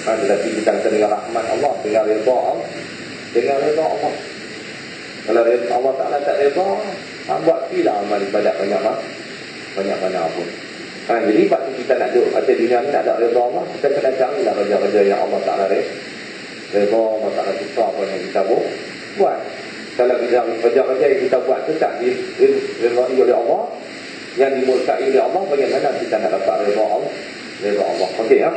tetapi kita kata dengan rahmat Allah, dengan redha Allah, dengan redha Allah. Kalau Allah Ta'ala tak redha, buat pilah amal ibadat banyak mana pun. Jadi sebab tu kita nak duduk atas dunia ni, nak ada redha Allah, kita kena carilah kerja-kerja yang Allah Ta'ala redha, Allah Ta'ala suka apa yang kita buat. Kalau kerja-kerja yang kita buat tu tak diredai oleh Allah, yang dimurkai oleh Allah, bagaimana kita nak dapat redha Allah? Okey ya.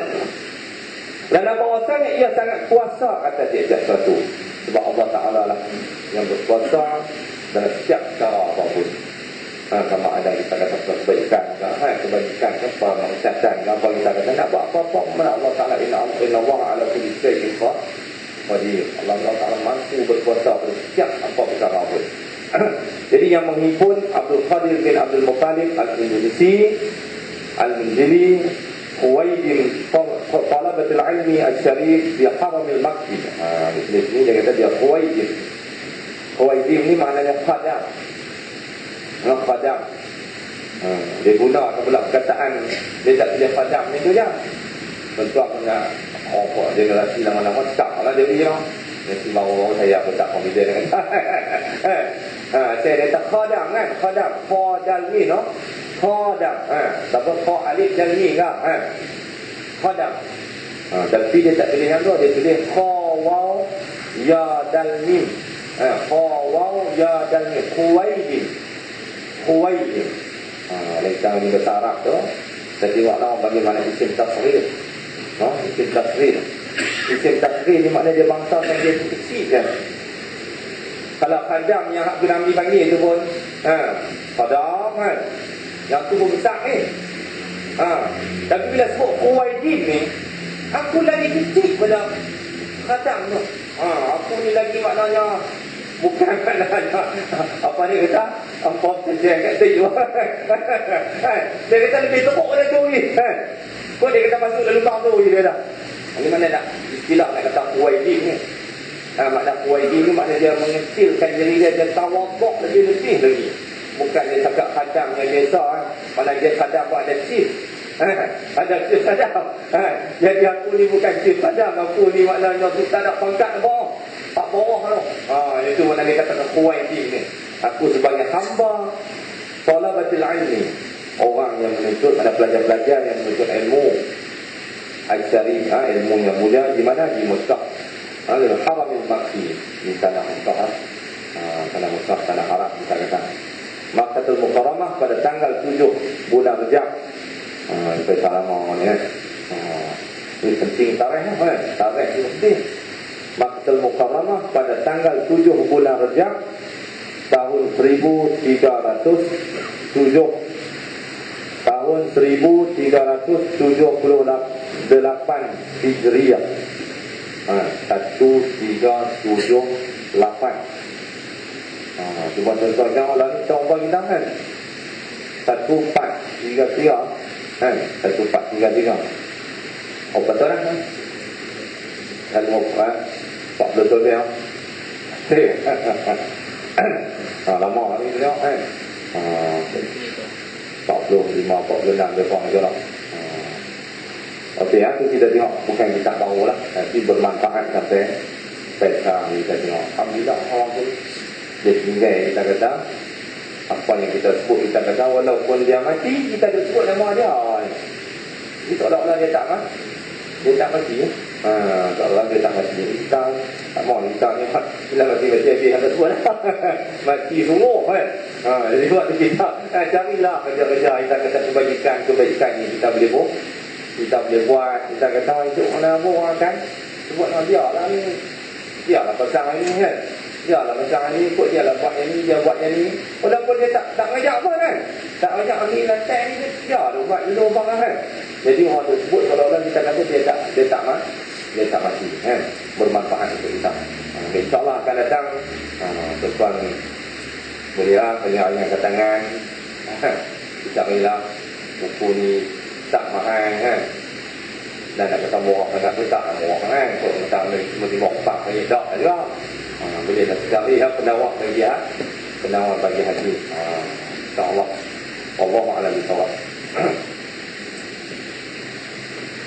Dan bahawasanya ia sangat kuasa atas setiap sesuatu. Sebab Allah Ta'ala lah yang berkuasa dalam setiap cara apapun. Sama ada kita kata kebaikan kebaikan apa, maksiatan apa, kita kata nak buat apa-apa, mana Allah Ta'ala inna Allah ala kulli syai'in qadir. Allah Ta'ala mampu berkuasa pada setiap apa perkara pun. Jadi yang menghimpun Abdul Qadir bin Abdul Muttalib Al-Indonesia Al-Minjili Khuwaidim Talabatul Ilmi Al-Syarif di Haramil Masjid. Di sini dia kata dia Khuwaidim. Khuwaidim ni maknanya khadam. Khadam. Dia guna pula perkataan, dia tak pilih khadam ni tu je. Tentu aku nak generasi lama-lama tak lah dia. Nanti baru saya pun tak confident dengan saya kata khadam kan. Khadam Khadal ni no. Khadam. Tapi kha alif dan mim kan. Khadam. Tapi dia tak pilih yang tu, dia pilih kha waw ya dal mim. Kha waw ya dal mim. Khuwaidim. Lepas ni bahasa Arab tu, saya tengoklah bagaimana isim tasghir. Isim tasghir. Isim tasghir ni maknanya dia bangsa yang dia kecil kan. Kalau khadam yang hak Nabi panggil tu pun khadam kan, yang tu pun besar ni. Tapi bila sebut Khuwaidim ni, aku lagi kecil pada khadam tu. Aku ni lagi maknanya bukan maknanya apa ni kata apa saja kat situ. Dia kata lebih teruk pada tu ni. Kau dia kata masuk dalam lubang tu je dia dah. Ini mana nak istilah nak kata Khuwaidim ni. Makna Khuwaidim ni makna dia mengecilkan diri dia tawaduk lebih lagi. Bukan dia cakap khadam yang biasa. Mana dia khadam pun ada chief. Ada chief khadam. Jadi aku ni bukan chief khadam. Aku ni maknanya aku tak ada pangkat bawah. Tak bawah tu. Itu mana dia kata Khuwaidim ni. Aku sebagai hamba talabatul ilmi, orang yang menuntut, ada pelajar-pelajar yang menuntut ilmu al-syarif, ilmu yang mulia. Di mana? Di Mekah, di Haramil Makki, di tanah Mekah, tanah Mekah, tanah Haram kita kata. Makkatul Mukarramah pada tanggal 7 bulan Rejab. Itu lama ni kan. Ini penting tarikh kan. Tarikh ini penting. Makkatul Mukarramah pada tanggal 7 bulan Rejab tahun 1378 Hijriah. 1378. Cuba tuan-tuan jangan lah ni contoh kita kan. 1433 kan. 1433. Oh betul lah kan. Kalau 40 tahun ya. Lama ni tengok kan. 45, 46 lebih kurang je lah. Okey ya, tu kita tengok bukan kita tahu lah, tapi bermanfaat sampai sekarang kita tengok. Alhamdulillah orang tu dia tinggal, kita kata apa yang kita sebut, kita kata walaupun dia mati kita ada sebut nama dia. Jadi seolah-olah dia tak mati. Dia tak mati. Seolah-olah dia tak mati. Kita tak mahu kita ni bila mati-mati habis ada sebut mati semua kan. Jadi waktu kita carilah kerja-kerja kita kata kebaikan ni kita boleh buat. Kita boleh buat, kita kata hidup mana buat kan. Sebut nama dia lah ni. Dia lah pasang ni kan. Dia lah pasang ni, ikut dia lah buat yang ni, dia buat yang ni. Walaupun dia tak ngajak apa kan. Tak ngajak ambil lantai ni, dia lah buat dulu bang kan. Jadi orang tu sebut kalau kita kata dia tak mati kan. Bermanfaat untuk kita. InsyaAllah akan datang tuan boleh lah penyerahan ke tangan. Kita berilah buku ni tak mahal kan. Dan nak kata murah sangat pun tak murah kan. Kalau kita cuma 5 4 kali tak juga. Boleh tak sekali ya penawar bagi penawar bagi hati. InsyaAllah. Wallahu a'lam bishawab.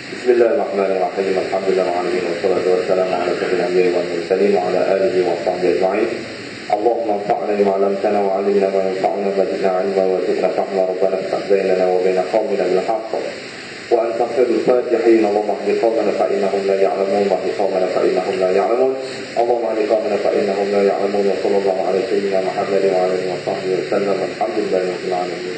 Bismillahirrahmanirrahim. Alhamdulillahirabbil alamin wassalatu wassalamu ala asyrafil anbiya'i wal mursalin wa ala alihi wa sahbihi ajma'in. اللهم انفعنا بما علمتنا وعلمنا ما ينفعنا وزدنا علما وزدنا فهما ربنا افتح بيننا وبين قومنا بالحق وانت خير الفاتحين. اللهم اهد قومنا فانهم لا يعلمون واهد قومنا فانهم لا يعلمون. اللهم اهد قومنا فانهم لا يعلمون. وصلى الله على سيدنا محمد وعلى اله وصحبه وسلم. الحمد لله رب العالمين.